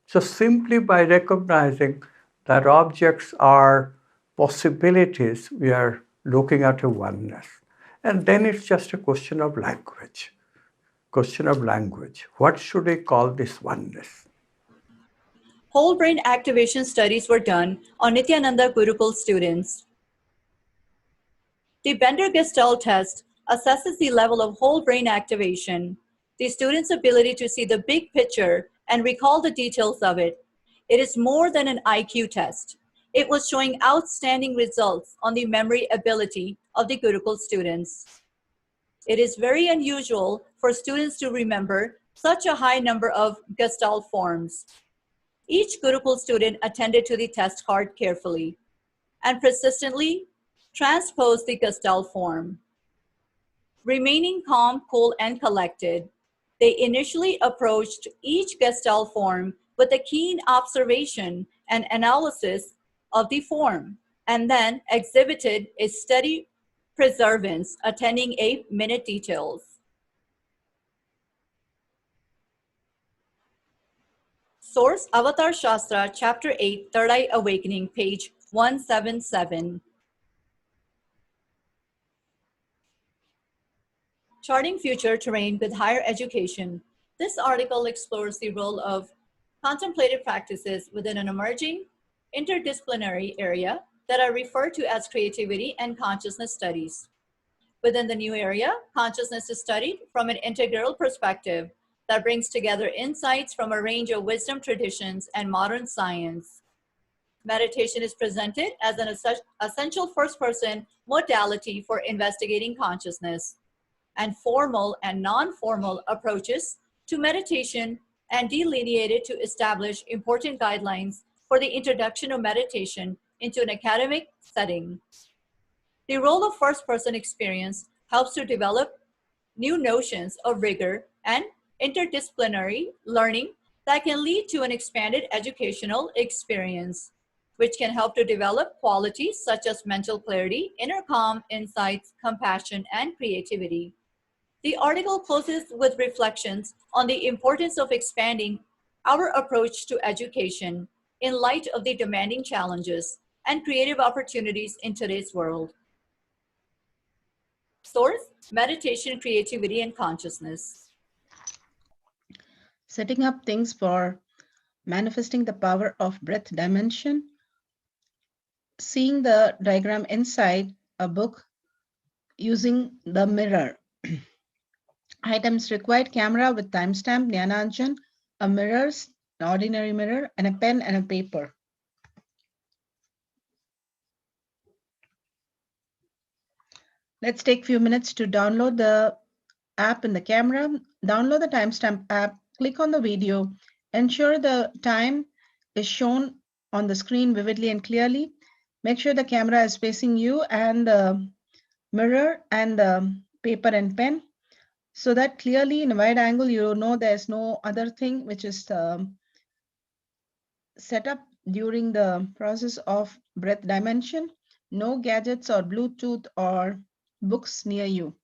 So simply by recognizing that objects are possibilities, we are looking at a oneness. And then it's just a question of language. Question of language. What should I call this oneness? Whole brain activation studies were done on Nithyananda Gurukul students. The Bender-Gestalt test assesses the level of whole brain activation, the student's ability to see the big picture and recall the details of it. It is more than an IQ test. It was showing outstanding results on the memory ability of the Gurukul students. It is very unusual for students to remember such a high number of Gestalt forms. Each Gurukul student attended to the test card carefully and persistently transposed the Gestalt form. Remaining calm, cool, and collected, they initially approached each Gestalt form with a keen observation and analysis of the form, and then exhibited a steady perseverance, attending 8-minute details. Source: Avatar Shastra, Chapter 8, Third Eye Awakening, page 177. Charting Future Terrain with Higher Education. This article explores the role of contemplative practices within an emerging interdisciplinary area that are referred to as creativity and consciousness studies. Within the new area, consciousness is studied from an integral perspective that brings together insights from a range of wisdom traditions and modern science. Meditation is presented as an essential first-person modality for investigating consciousness, and formal and non-formal approaches to meditation and delineated to establish important guidelines for the introduction of meditation into an academic setting. The role of first-person experience helps to develop new notions of rigor and interdisciplinary learning that can lead to an expanded educational experience, which can help to develop qualities such as mental clarity, inner calm, insights, compassion, and creativity. The article closes with reflections on the importance of expanding our approach to education in light of the demanding challenges and creative opportunities in today's world. Source: Meditation, Creativity, and Consciousness. Setting up things for manifesting the power of breath dimension, seeing the diagram inside a book using the mirror. Items required: camera with timestamp, Anjana, a mirror, an ordinary mirror, and a pen and a paper. Let's take a few minutes to download the app in the camera. Download the timestamp app, click on the video, ensure the time is shown on the screen vividly and clearly. Make sure the camera is facing you and the mirror and the paper and pen, so that clearly in a wide angle you know there's no other thing which is set up during the process of breath dimension. No gadgets or Bluetooth or books near you.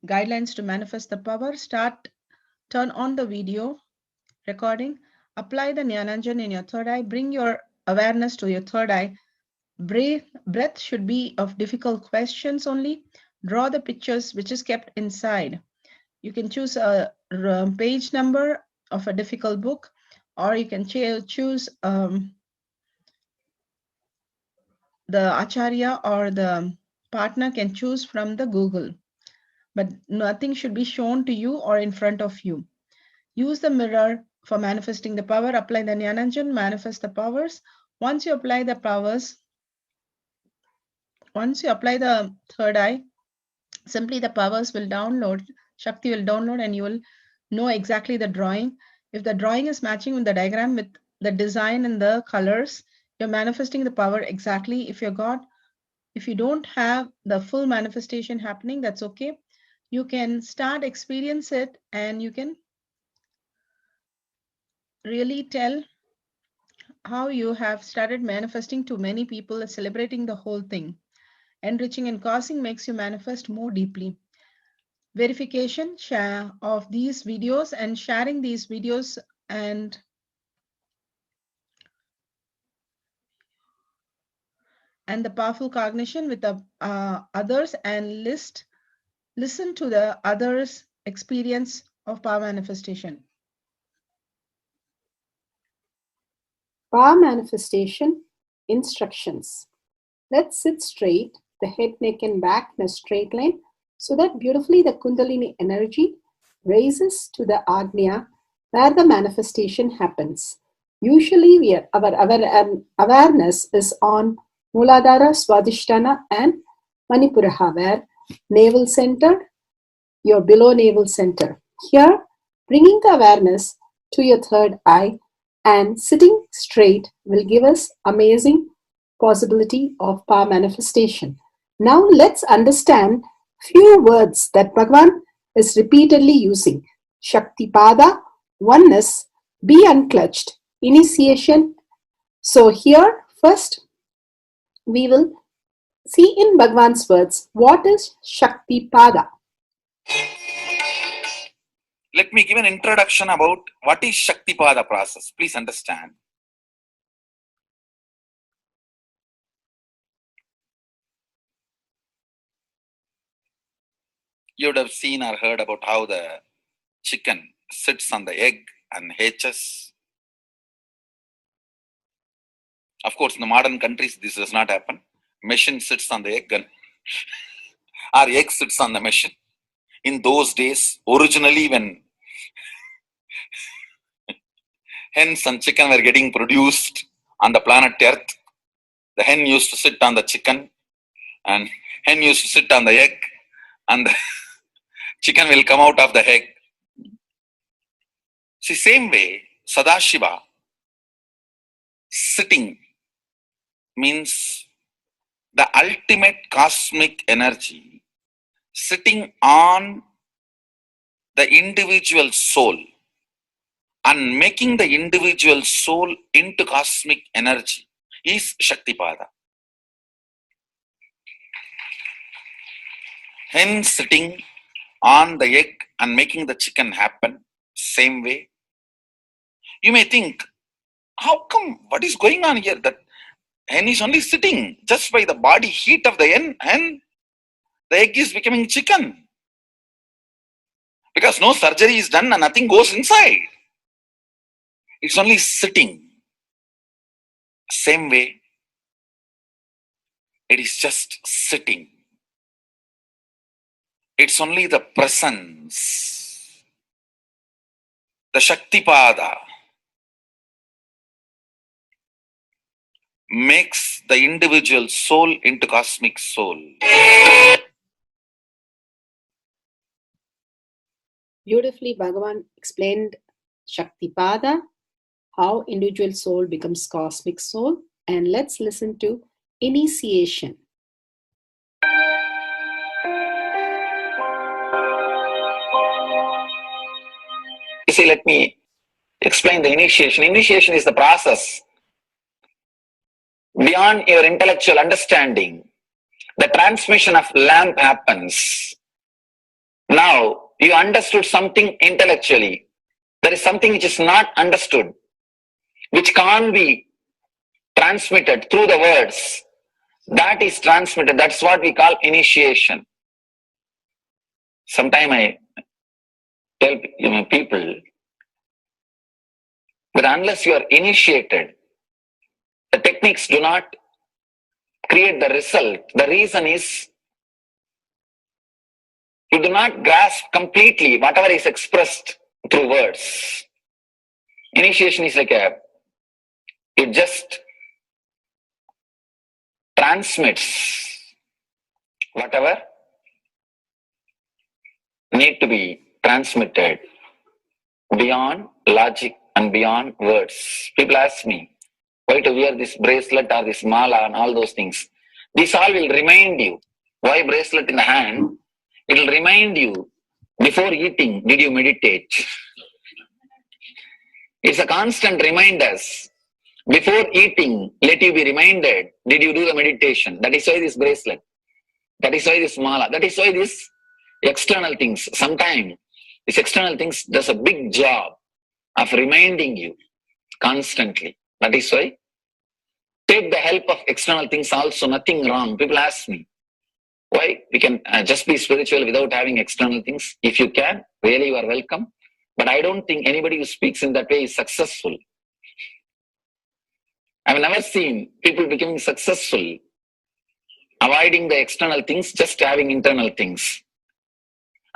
Guidelines to manifest the power. Turn on the video recording. Apply the Nithyananda in your third eye. Bring your awareness to your third eye. Breath should be of difficult questions only. Draw the pictures which is kept inside. You can choose a page number of a difficult book, or you can choose the Acharya or the partner can choose from the Google. But nothing should be shown to you or in front of you. Use the mirror for manifesting the power. Apply the Nithyananda, manifest the powers. Once you apply the powers, once you apply the third eye, simply the powers will download, Shakti will download, and you will know exactly the drawing. If the drawing is matching with the diagram with the design and the colors, you're manifesting the power exactly. If you don't have the full manifestation happening, that's okay. You can start experience it and you can really tell how you have started manifesting to many people, celebrating the whole thing. Enriching and causing makes you manifest more deeply. Verification of these videos and sharing these videos and the powerful cognition with the others, and listen to the others' experience of power manifestation. Power manifestation instructions. Let's sit straight, the head, neck, and back in a straight line, so that beautifully the Kundalini energy raises to the Agnya where the manifestation happens. Usually our awareness is on Muladhara, Swadhisthana, and Manipuraha, where navel center, your below navel center. Here, bringing the awareness to your third eye and sitting straight will give us amazing possibility of power manifestation. Now let's understand few words that Bhagavan is repeatedly using. Shaktipada, oneness, be unclutched, initiation. So here first we will see in Bhagavan's words what is Shaktipada. Let me give an introduction about what is Shaktipada process. Please understand. You would have seen or heard about how the chicken sits on the egg and hatches. Of course, in the modern countries, this does not happen. Machine sits on the egg and our egg sits on the machine. In those days, originally when hens and chicken were getting produced on the planet Earth, the hen used to sit on the chicken and hen used to sit on the egg, and the chicken will come out of the egg. See, same way, Sadashiva, sitting, means the ultimate cosmic energy sitting on the individual soul and making the individual soul into cosmic energy is Shaktipada. Hence, sitting on the egg and making the chicken happen, same way. You may think, how come, what is going on here? That hen is only sitting just by the body heat of the hen, the egg is becoming chicken. Because no surgery is done and nothing goes inside. It's only sitting. Same way, it is just sitting. It's only the presence, the Shaktipada, makes the individual soul into cosmic soul. Beautifully, Bhagavan explained Shaktipada, how individual soul becomes cosmic soul. And let's listen to initiation. You see, let me explain the initiation. Initiation is the process beyond your intellectual understanding. The transmission of lamp happens. Now, you understood something intellectually. There is something which is not understood, which can't be transmitted through the words. That is transmitted. That's what we call initiation. Sometimes I tell people that unless you are initiated, the techniques do not create the result. The reason is you do not grasp completely whatever is expressed through words. Initiation is like it just transmits whatever need to be transmitted beyond logic and beyond words. People ask me, why to wear this bracelet or this mala and all those things. This all will remind you. Why bracelet in the hand? It will remind you, before eating, did you meditate? It's a constant reminder. Before eating, let you be reminded, did you do the meditation? That is why this bracelet. That is why this mala. That is why this external things. Sometimes this external things does a big job of reminding you constantly. That is why take the help of external things also, nothing wrong. People ask me, why we can just be spiritual without having external things? If you can, really you are welcome. But I don't think anybody who speaks in that way is successful. I've never seen people becoming successful avoiding the external things, just having internal things.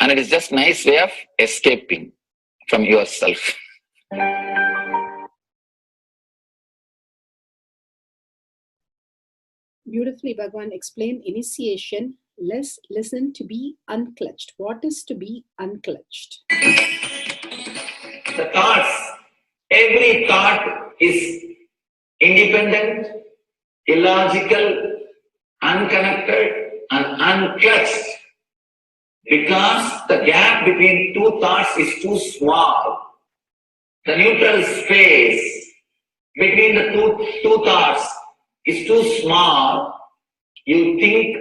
And it is just a nice way of escaping from yourself. Beautifully, Bhagavan explained initiation. Let's listen to be unclutched. What is to be unclutched? The thoughts, every thought is independent, illogical, unconnected, and unclutched. Because the gap between two thoughts is too small. The neutral space between the two thoughts is too small. You think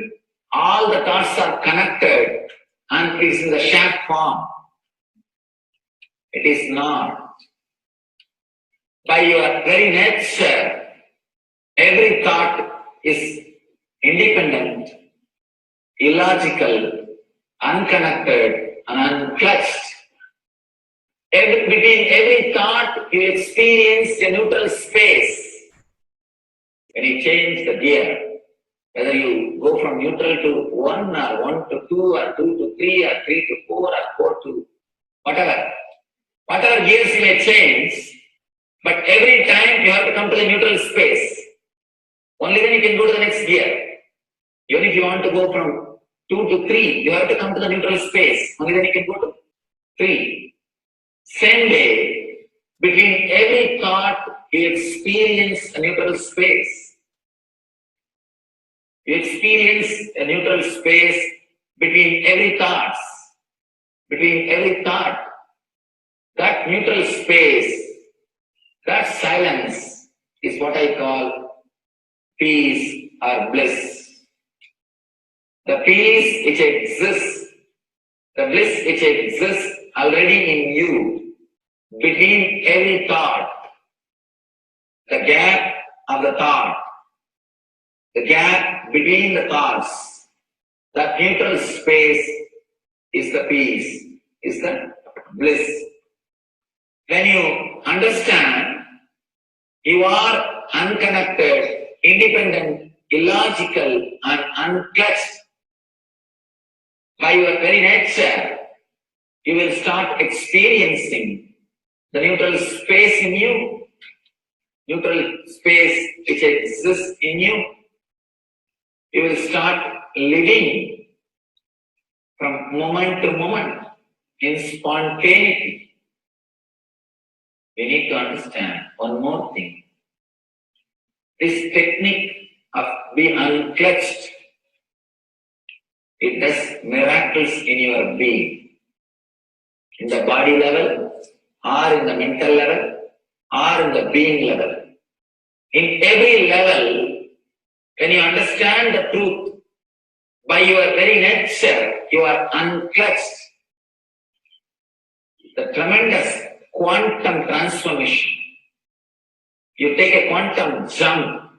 all the thoughts are connected and it is in the shape form. It is not. By your very nature, every thought is independent, illogical, unconnected, and unclutched. Between every thought, you experience a neutral space. When you change the gear, whether you go from neutral to 1 or 1 to 2 or 2 to 3 or 3 to 4 or 4 to whatever gears you may change, but every time you have to come to the neutral space. Only then you can go to the next gear. Even if you want to go from 2 to 3, you have to come to the neutral space. Only then you can go to 3. Same way, Between every thought, you experience a neutral space. You experience a neutral space between every thought. Between every thought. That neutral space, that silence is what I call peace or bliss. The peace which exists, the bliss which exists already in you, between every thought, the gap of the thought, the gap between the thoughts, that neutral space is the peace, is the bliss. When you understand you are unconnected, independent, illogical, and unclutched by your very nature, you will start experiencing the neutral space in you, neutral space which exists in you. You will start living from moment to moment in spontaneity. We need to understand one more thing. This technique of being unclutched, it does miracles in your being. In the body level, or in the mental level, or in the being level. In every level, when you understand the truth, by your very nature, you are unclutched. The tremendous quantum transformation. You take a quantum jump.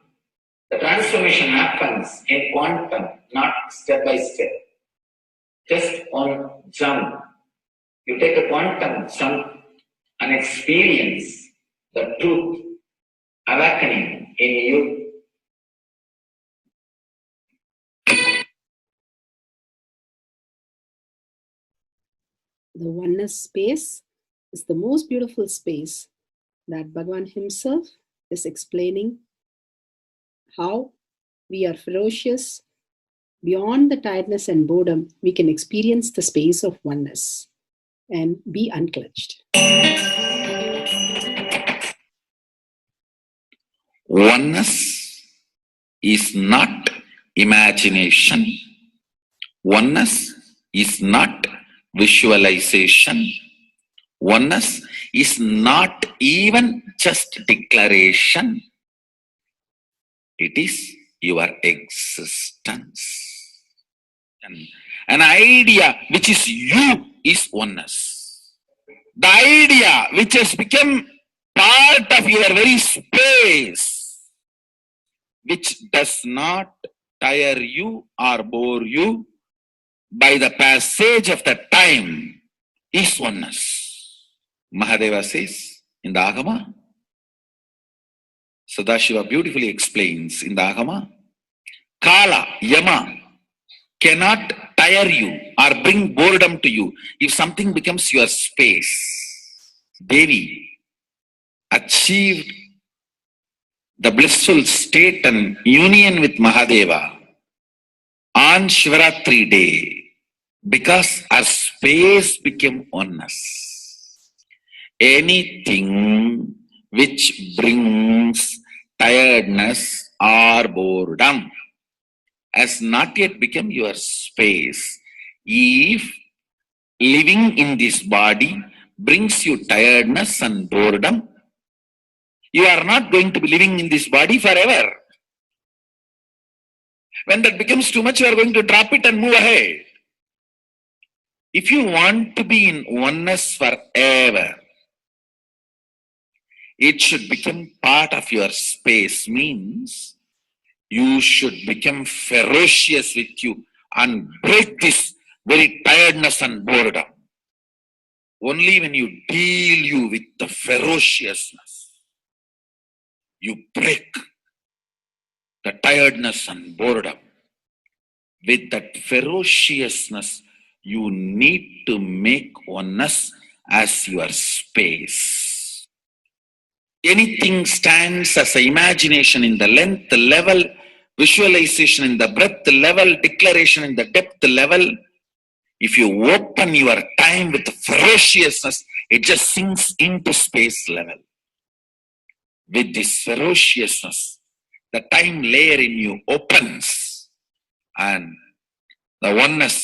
The transformation happens in quantum, not step by step. Just one jump. You take a quantum jump and experience the truth awakening in you. The oneness space is the most beautiful space that Bhagavan himself is explaining how we are ferocious. Beyond the tiredness and boredom, we can experience the space of oneness and be unclutched. Oneness is not imagination. Oneness is not visualization. Oneness is not even just declaration. It is your existence. An idea which is you is oneness. The idea which has become part of your very space, which does not tire you or bore you by the passage of the time, is oneness. Mahadeva says in the Agama, Sadashiva beautifully explains in the Agama, Kala, Yama cannot tire you or bring boredom to you if something becomes your space. Devi achieved the blissful state and union with Mahadeva on Shivaratri day because our space became oneness. Anything which brings tiredness or boredom has not yet become your space. If living in this body brings you tiredness and boredom, you are not going to be living in this body forever. When that becomes too much, you are going to drop it and move ahead. If you want to be in oneness forever, it should become part of your space, means you should become ferocious with you and break this very tiredness and boredom. Only when you deal you with the ferociousness, you break the tiredness and boredom. With that ferociousness, you need to make oneness as your space. Anything stands as an imagination in the length level, visualization in the breadth level, declaration in the depth level. If you open your time with ferociousness, it just sinks into space level. With this ferociousness, the time layer in you opens, and the oneness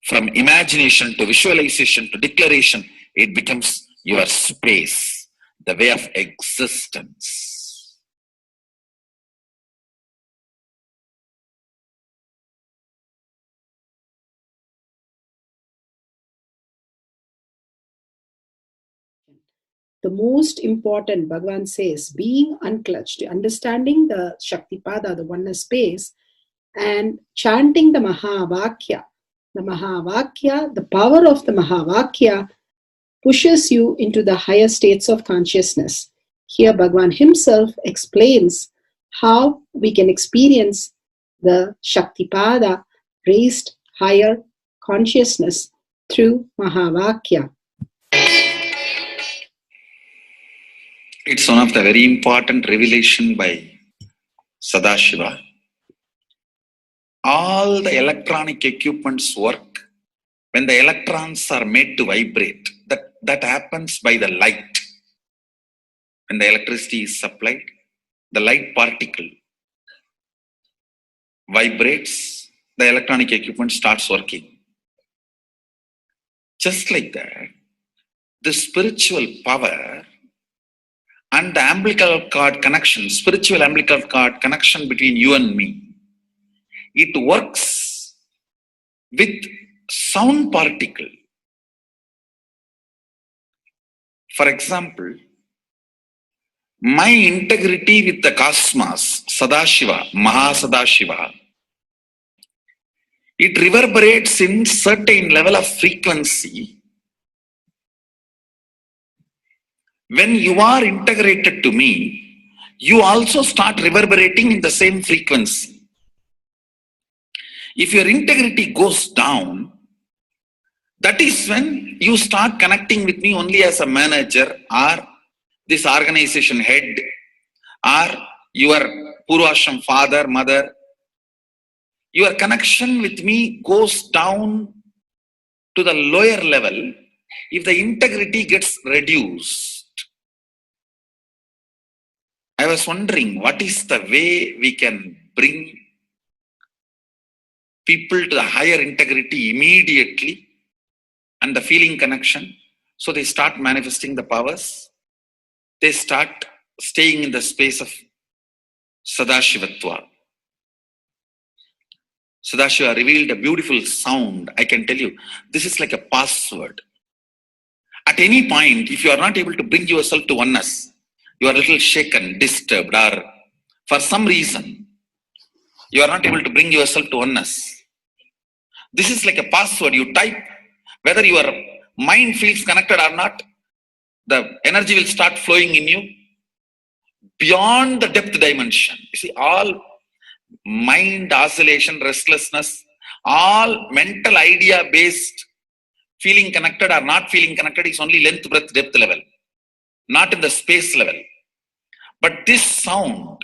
from imagination to visualization to declaration, it becomes your space, the way of existence. The most important, Bhagavan says, being unclutched, understanding the Shaktipada, the oneness space, and chanting the Mahavakya. The Mahavakya, the power of the Mahavakya, pushes you into the higher states of consciousness. Here, Bhagavan himself explains how we can experience the Shaktipada, raised higher consciousness through Mahavakya. It's one of the very important revelation by Sadashiva. All the electronic equipments work when the electrons are made to vibrate. That happens by the light. When the electricity is supplied, the light particle vibrates, the electronic equipment starts working. Just like that, the spiritual power and the umbilical cord connection, spiritual umbilical cord connection between you and me, it works with sound particle. For example, my integrity with the cosmos, Sadashiva, Mahasadashiva, it reverberates in certain level of frequency. When you are integrated to me, you also start reverberating in the same frequency. If your integrity goes down, that is when you start connecting with me only as a manager or this organization head or your Purvashram father, mother. Your connection with me goes down to the lower level if the integrity gets reduced. I was wondering, what is the way we can bring people to the higher integrity immediately and the feeling connection, so they start manifesting the powers, they start staying in the space of Sadashivatva. Sadashiva revealed a beautiful sound. I can tell you, this is like a password. At any point, if you are not able to bring yourself to oneness, you are a little shaken, disturbed, or for some reason, you are not able to bring yourself to oneness. This is like a password. You type, whether your mind feels connected or not, the energy will start flowing in you beyond the depth dimension. You see, all mind oscillation, restlessness, all mental idea based feeling connected or not feeling connected is only length, breadth, depth level, not in the space level. But this sound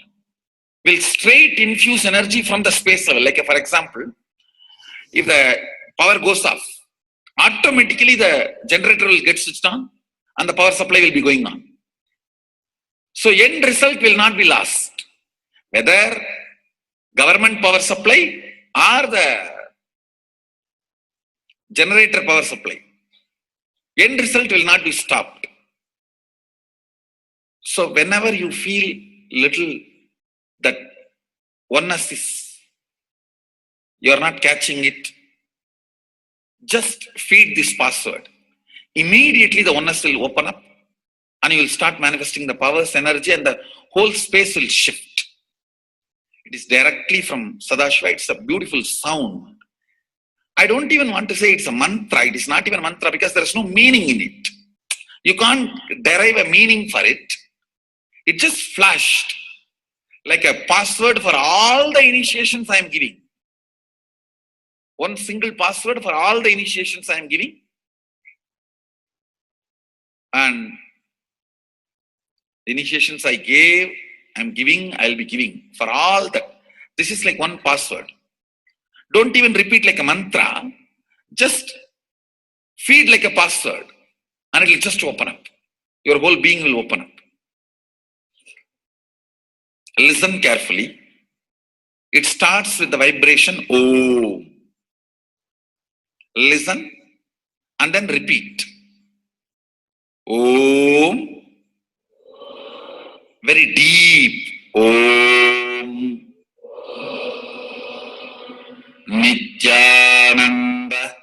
will straight infuse energy from the space level. Like for example, if the power goes off, automatically the generator will get switched on and the power supply will be going on. So end result will not be lost. Whether government power supply or the generator power supply, end result will not be stopped. So whenever you feel little that oneness is, you are not catching it, just feed this password. Immediately the oneness will open up and you will start manifesting the powers, energy, and the whole space will shift. It is directly from Sadashiva. It's a beautiful sound. I don't even want to say it's a mantra. It is not even a mantra because there is no meaning in it. You can't derive a meaning for it. It just flashed like a password for all the initiations I am giving. One single password for all the initiations I am giving. And the initiations I gave, I am giving, I will be giving for all that. This is like one password. Don't even repeat like a mantra. Just feed like a password. and it will just open up. Your whole being will open up. Listen carefully. It starts with the vibration Om. Listen and then repeat. Om. Very deep. Om. Nithyananda.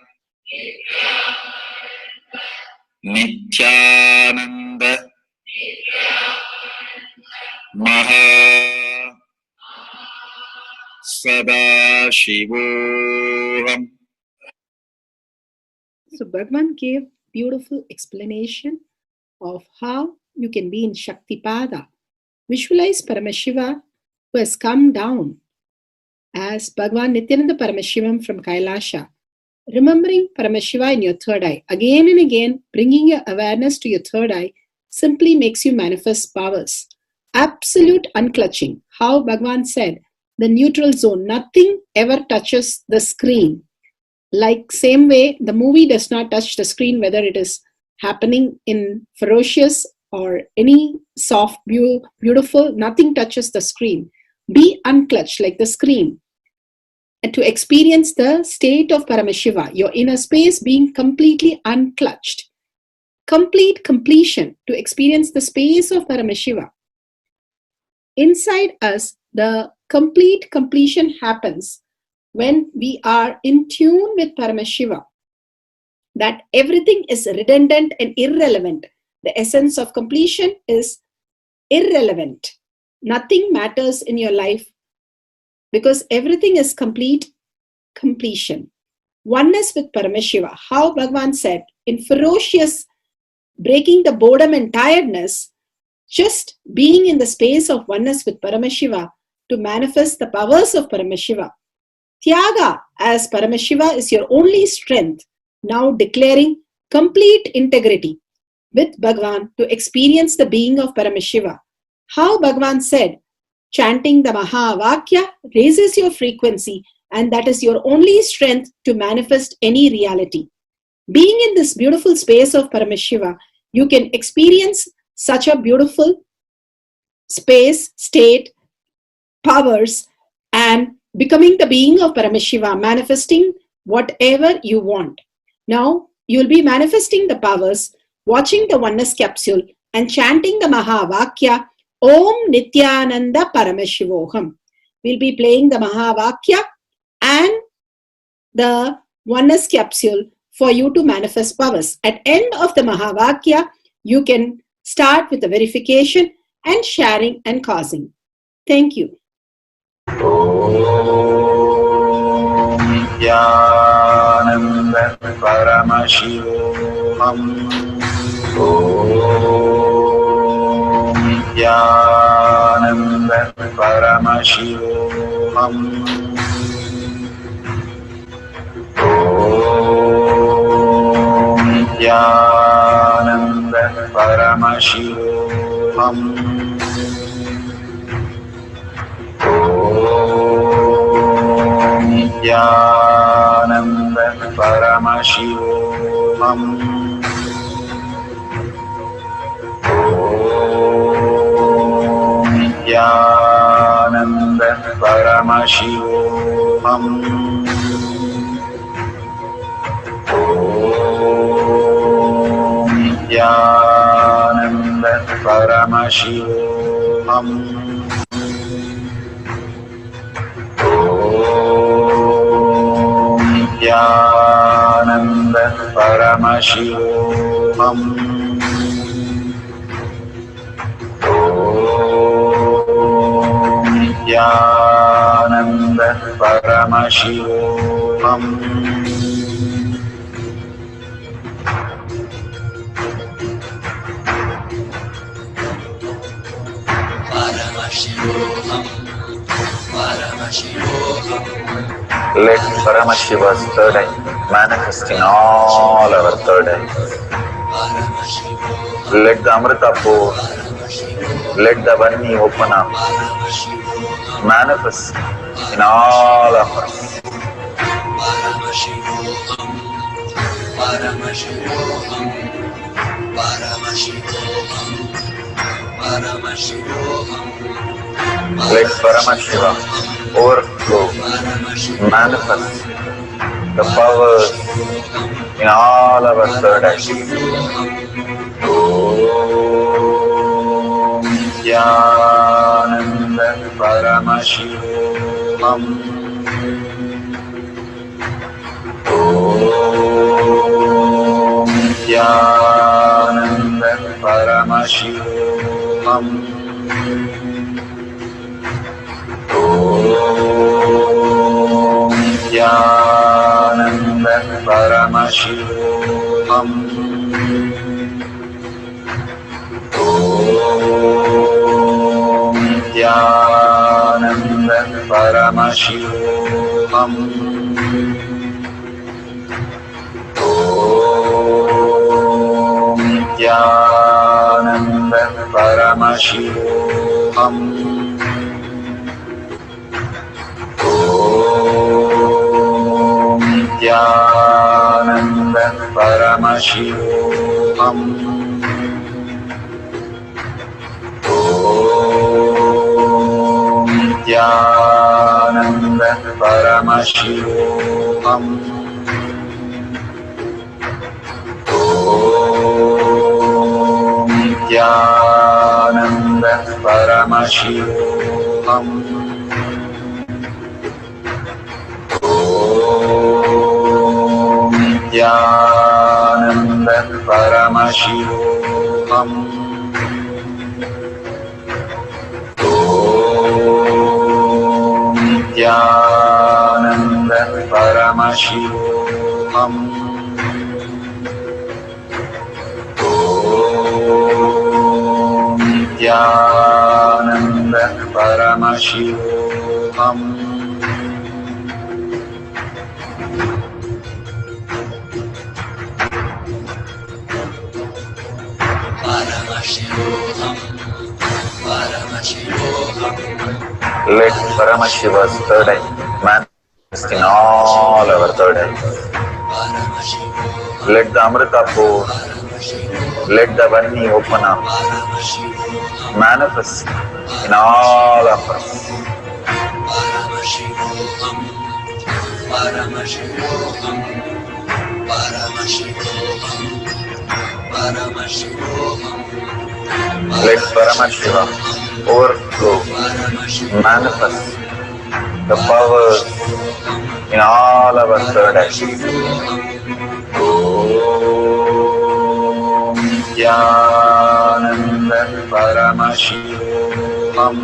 Nithyananda. Maha Sadashivoham. So Bhagavan gave beautiful explanation of how you can be in Shaktipada. Visualize Paramashiva who has come down as Bhagavan Nithyananda Paramashivam from Kailasha. Remembering Paramashiva in your third eye, again and again, bringing your awareness to your third eye simply makes you manifest powers. Absolute unclutching. How Bhagavan said, the neutral zone, nothing ever touches the screen. Like same way, the movie does not touch the screen, whether it is happening in ferocious or any soft, beautiful, nothing touches the screen. Be unclutched like the screen. And to experience the state of Paramashiva, your inner space being completely unclutched. Complete completion to experience the space of Paramashiva. Inside us, the complete completion happens when we are in tune with Paramashiva. That everything is redundant and irrelevant. The essence of completion is irrelevant. Nothing matters in your life because everything is complete completion. Oneness with Paramashiva. How Bhagavan said, in ferocious breaking the boredom and tiredness, just being in the space of oneness with Paramashiva to manifest the powers of Paramashiva. Tyaga as Paramashiva is your only strength, now declaring complete integrity with Bhagavan to experience the being of Paramashiva. How Bhagavan said, chanting the Mahavakya raises your frequency and that is your only strength to manifest any reality. Being in this beautiful space of Paramashiva, you can experience such a beautiful space, state, powers, and becoming the being of Paramashiva, manifesting whatever you want. Now, you will be manifesting the powers, watching the oneness capsule, and chanting the Mahavakya, Om Nithyananda Paramashivoham. We'll be playing the Mahavakya and the oneness capsule for you to manifest powers. At end of the Mahavakya, you can start with the verification and sharing and causing. Thank you. Om Nithyananda Paramashivoham. Om Nithyananda Paramashivoham. Om Nithyananda Paramashivoham. Om Nithyananda Paramashivoham. Om Nithyananda Paramashivoham. Om Nithyananda Paramashivoham. Om Nithyananda Paramashivoham. Om Nithyananda Paramashivoham. Let Paramashiva's third eye manifest in all our third eyes. Let the Amrita pour, let the Vani open up, manifest in all of us. Let Paramashiva overflow, manifest the powers in all our third eye. Om Jnana Paramashivam. Om Jnana Paramashivam. Om Jnana Paramashivam. Om Jnana Paramashivam. Om Jnana Paramashivam. Om Jnana Paramashivam. Om Jnana Paramashivam. Om Jnana Paramashivam. Om Jnana Paramashivam. Om Jnana Paramashivam. Om Jnana Paramashivam. Let Paramashiva's third eye manifest in all our third eyes. Let the Amrita pour, let the Vani open up, manifest in all of us. Let Paramashiva overflow, manifest the powers in all our third eyes. Om Jnana Paramashivam. Om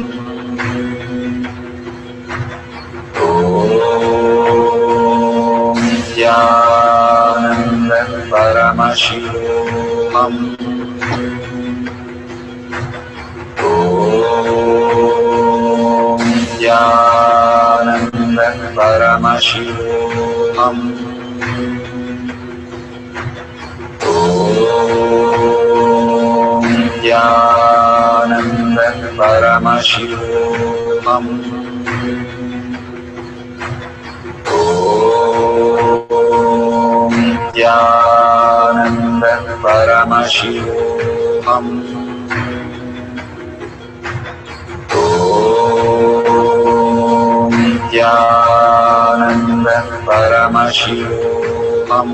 Jnana Paramashivam. Om Jnana Paramashivam. Om Jnana Paramashivam. Om Jnana Paramashivam. Om Jnana Paramashivam. Om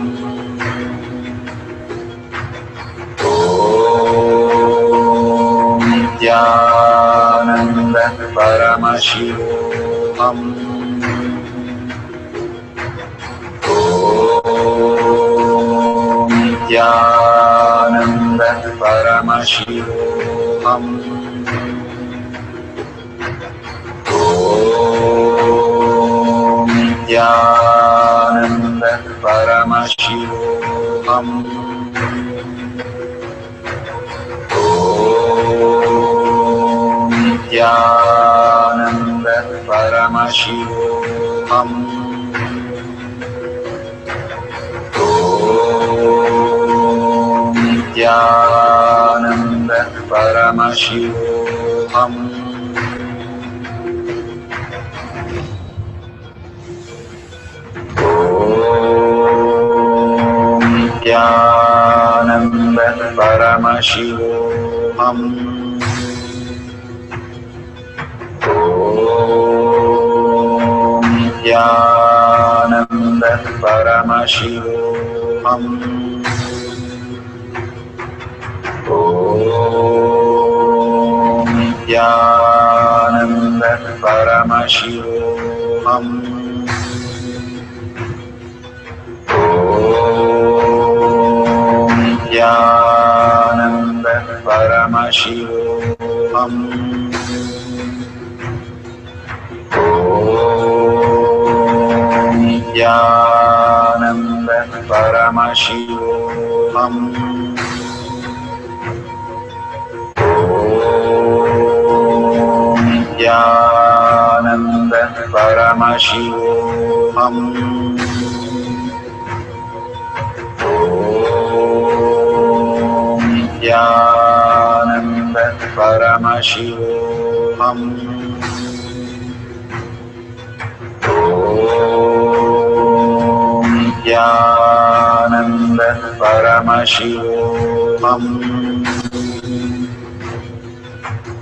Jnana Paramashivam. Om Jnana Paramashivam. Om Jnana Paramashivam. Om Jnana Paramashivam. Om Jnana Paramashivam. Om Jnana Paramashivoham. Om Nithyananda Paramashivoham. Om Nithyananda Paramashivoham. Om Nithyananda Paramashivoham. Om Nithyananda Paramashivoham. Om Nithyananda Paramashivoham. Om Nithyananda Paramashivoham. Om Nithyananda Paramashivoham.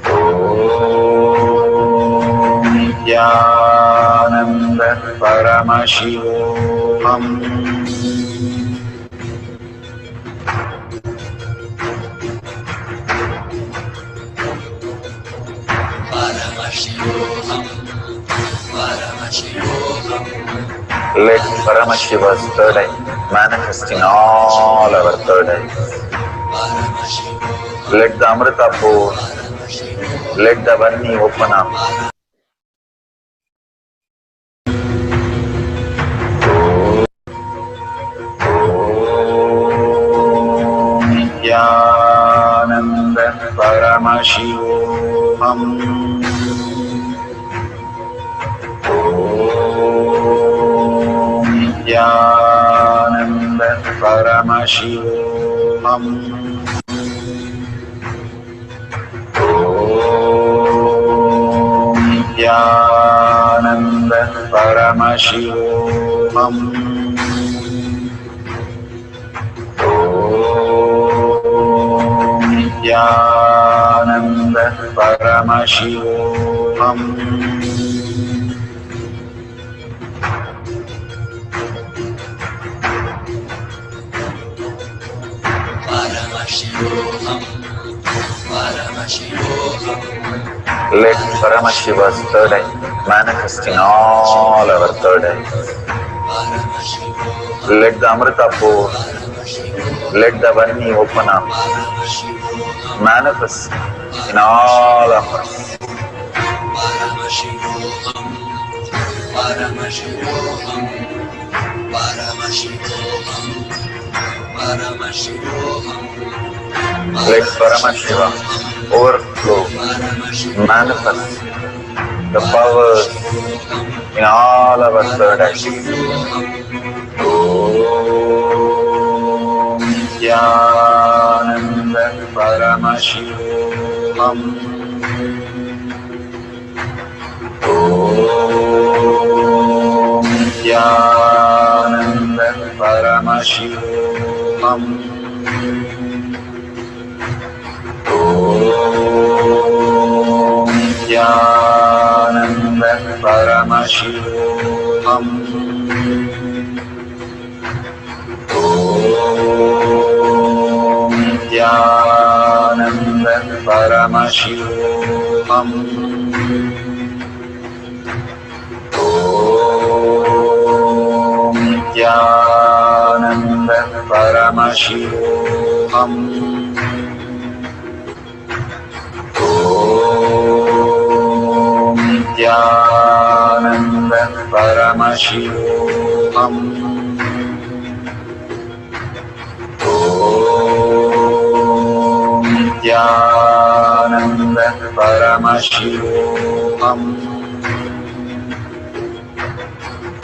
Om Nithyananda Paramashivoham. Let Paramashiva's third eye manifest in all our third eyes. Let the Amrita pour, let the Varni open up. Om Nithyananda Paramashivoham. Om Nithyananda Paramashivoham. Om Nithyananda Paramashivoham. Om Nithyananda Paramashivoham. Let Paramashiva's third eye manifest in all our third eyes. Let the Amrita pour, let the Varni open up, manifest in all of us. Let Paramashiva overflow, manifest the powers in all our third eyes. Om Nithyananda Paramashivoham. Om Nithyananda Paramashivoham. Om Nithyananda Paramashivoham. Om Nithyananda Paramashivoham. Om Nithyananda Paramashivoham. Om Nithyananda Paramashivoham. Om Nithyananda Paramashivoham.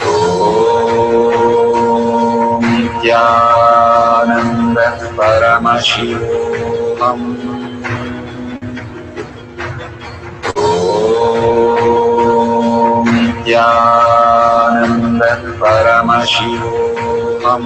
Om Nithyananda Paramashivoham. Om Nithyananda Paramashivoham.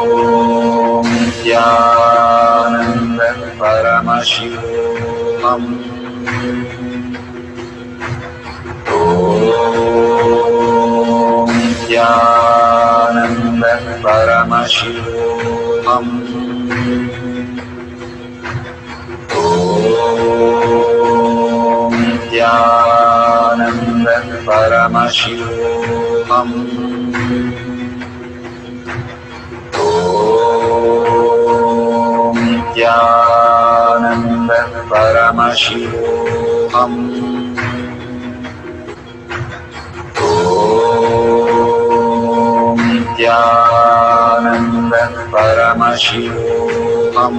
Nithyananda Paramashivoham. Om Nithyananda Paramashivoham. Om Nithyananda Paramashivoham. Om Nithyananda Paramashivoham. Om Nithyananda Paramashivoham.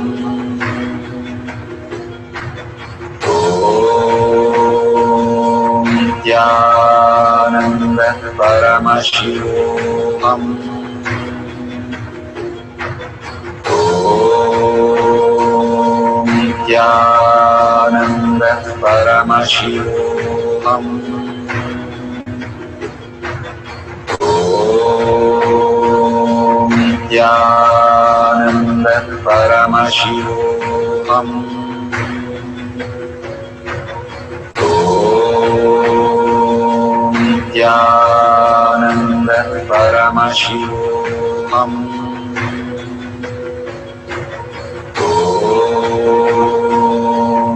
Om Nithyananda Paramashivoham. Om Nithyananda Paramashivoham. Om Nithyananda Paramashivoham. Om Nithyananda Paramashivoham. Om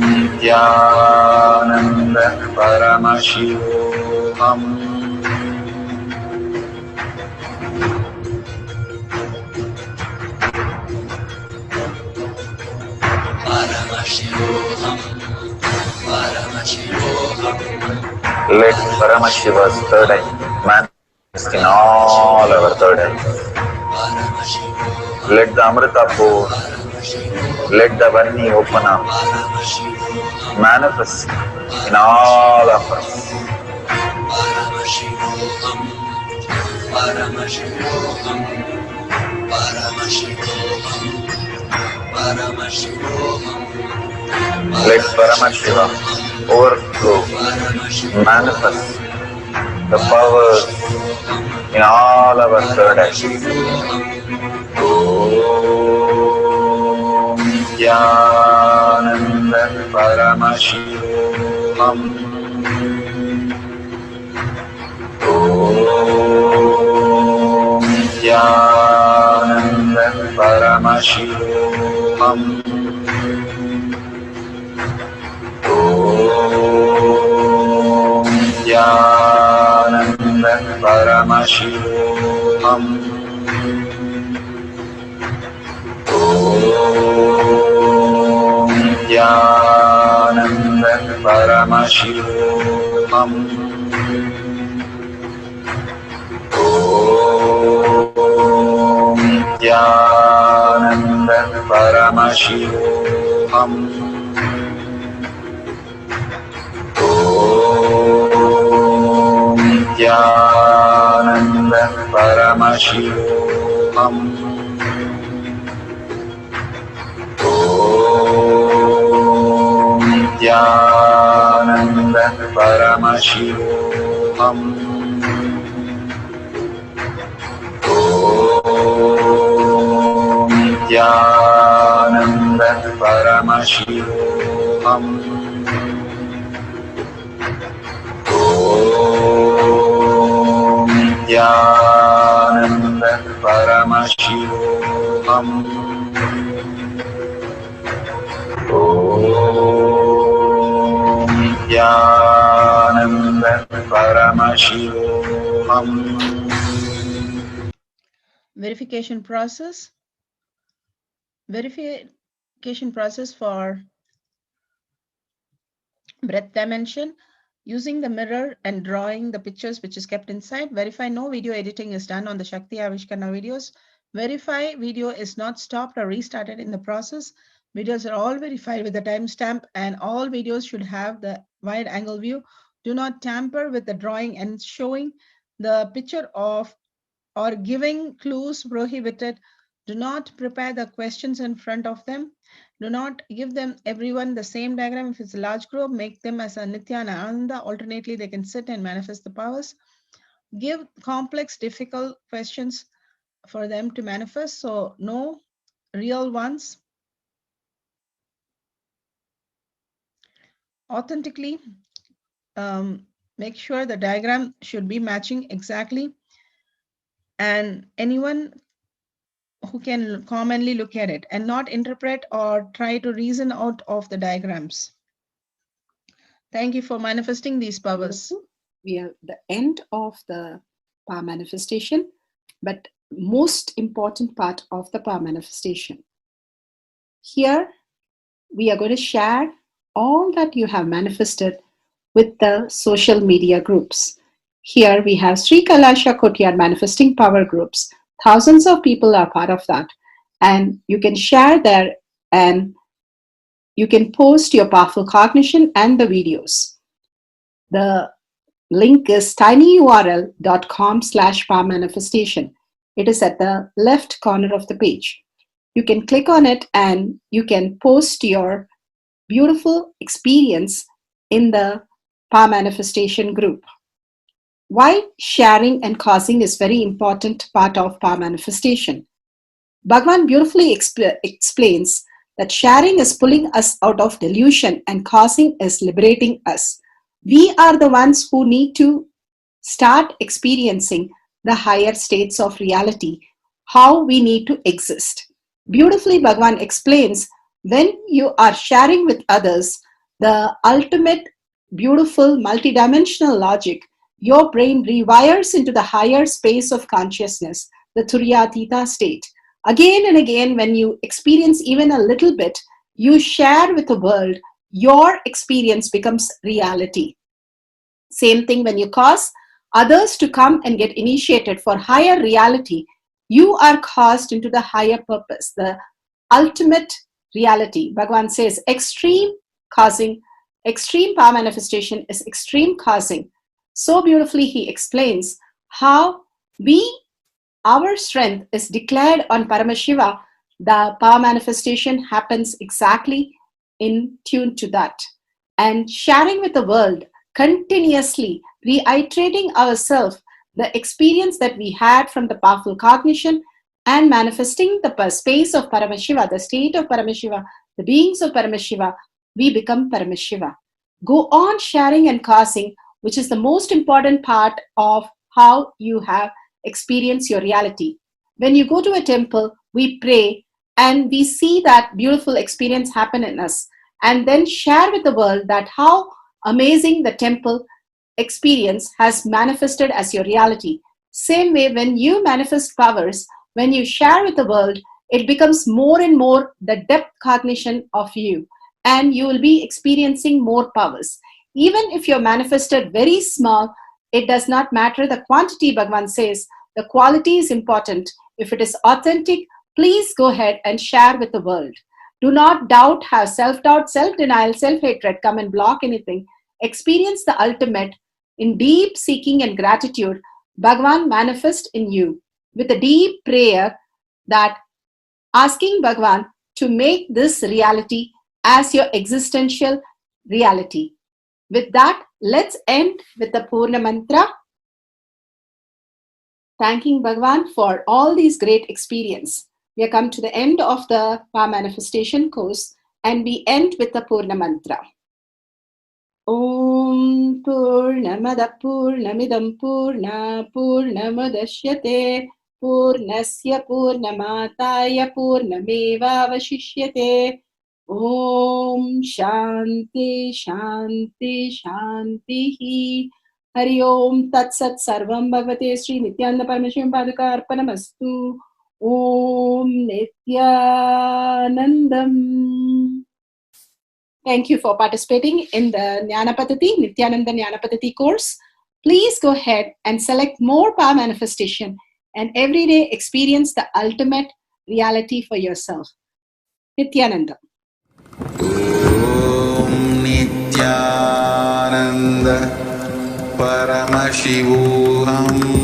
Nithyananda Paramashivoham. Let Paramashiva's third eye manifest in all our third eyes. Let the Amrita pour, let the Vani open up, manifest in all of us. Let Paramashiva overflow, manifest the powers in all our third eyes. Om Nithyananda Paramashivoham. Om Nithyananda Paramashivoham. Om Nithyananda Paramashivoham. Om Nithyananda Paramashivoham. Om Nithyananda Paramashivoham. Om Nithyananda Paramashivoham. Om Nithyananda Paramashivoham. Om Nithyananda Paramashivoham. Om Nithyananda Paramashivoham. Om Nithyananda Paramashivoham. Verification process. Verification process for breadth dimension. Using the mirror and drawing the pictures which is kept inside. Verify no video editing is done on the Shakti Avishkarna videos. Verify video is not stopped or restarted in the process. Videos are all verified with the timestamp and all videos should have the wide angle view. Do not tamper with the drawing and showing the picture of or giving clues prohibited. Do not prepare the questions in front of them. Do not give them everyone the same diagram. If it's a large group, make them as a Nithyananda. Alternately, they can sit and manifest the powers. Give complex, difficult questions for them to manifest. So no real ones, authentically. Make sure the diagram should be matching exactly, and anyone who can commonly look at it and not interpret or try to reason out of the diagrams. Thank you for manifesting these powers. We are at the end of the power manifestation, but most important part of the power manifestation. Here, we are going to share all that you have manifested with the social media groups. Here we have Sri Kailasha Kotyar manifesting power groups. Thousands of people are part of that. And you can share there and you can post your powerful cognition and the videos. The link is tinyurl.com/power manifestation. It is at the left corner of the page. You can click on it and you can post your beautiful experience in the power manifestation group. Why sharing and causing is very important part of power manifestation. Bhagavan beautifully explains that sharing is pulling us out of delusion and causing is liberating us. We are the ones who need to start experiencing the higher states of reality, how we need to exist. Beautifully, Bhagavan explains when you are sharing with others the ultimate beautiful multidimensional logic, your brain rewires into the higher space of consciousness, the Turyatita state. Again and again, when you experience even a little bit, you share with the world, your experience becomes reality. Same thing when you cause others to come and get initiated for higher reality, you are caused into the higher purpose, the ultimate reality. Bhagavan says extreme causing, extreme power manifestation is extreme causing. So beautifully he explains how our strength is declared on Paramashiva. The power manifestation happens exactly in tune to that. And sharing with the world, continuously reiterating ourselves the experience that we had from the powerful cognition and manifesting the space of Paramashiva, the state of Paramashiva, the beings of Paramashiva, we become Paramashiva. Go on sharing and causing, which is the most important part of how you have experienced your reality. When you go to a temple, we pray and we see that beautiful experience happen in us, and then share with the world that how amazing the temple experience has manifested as your reality. Same way, when you manifest powers, when you share with the world, it becomes more and more the depth cognition of you, and you will be experiencing more powers. Even if you're manifested very small, it does not matter the quantity. Bhagavan says the quality is important. If it is authentic, please go ahead and share with the world. Do not doubt, have self-doubt, self-denial, self-hatred come and block anything. Experience the ultimate in deep seeking and gratitude. Bhagavan manifest in you with a deep prayer, that asking Bhagavan to make this reality as your existential reality. With that, let's end with the Purna Mantra, thanking Bhagavan for all these great experience. We have come to the end of the power manifestation course, and we end with the Purna Mantra. Om Purnamada Purnamidam Purna Purnamadashyate Purnasya Purnamataya Purnameva Vashishyate. Om Shanti Shanti Shanti. Hari Om Tat Sat Sarvam Bhagavate Sri Nithyananda Parameshivam Padaka Arpanamastu. Om Nithyanandam. Thank you for participating in the Jnana Paddhati, Nithyananda Jnana Paddhati course. Please go ahead and select more power manifestation and every day experience the ultimate reality for yourself. Nithyananda. Om Nithyananda Paramashivoham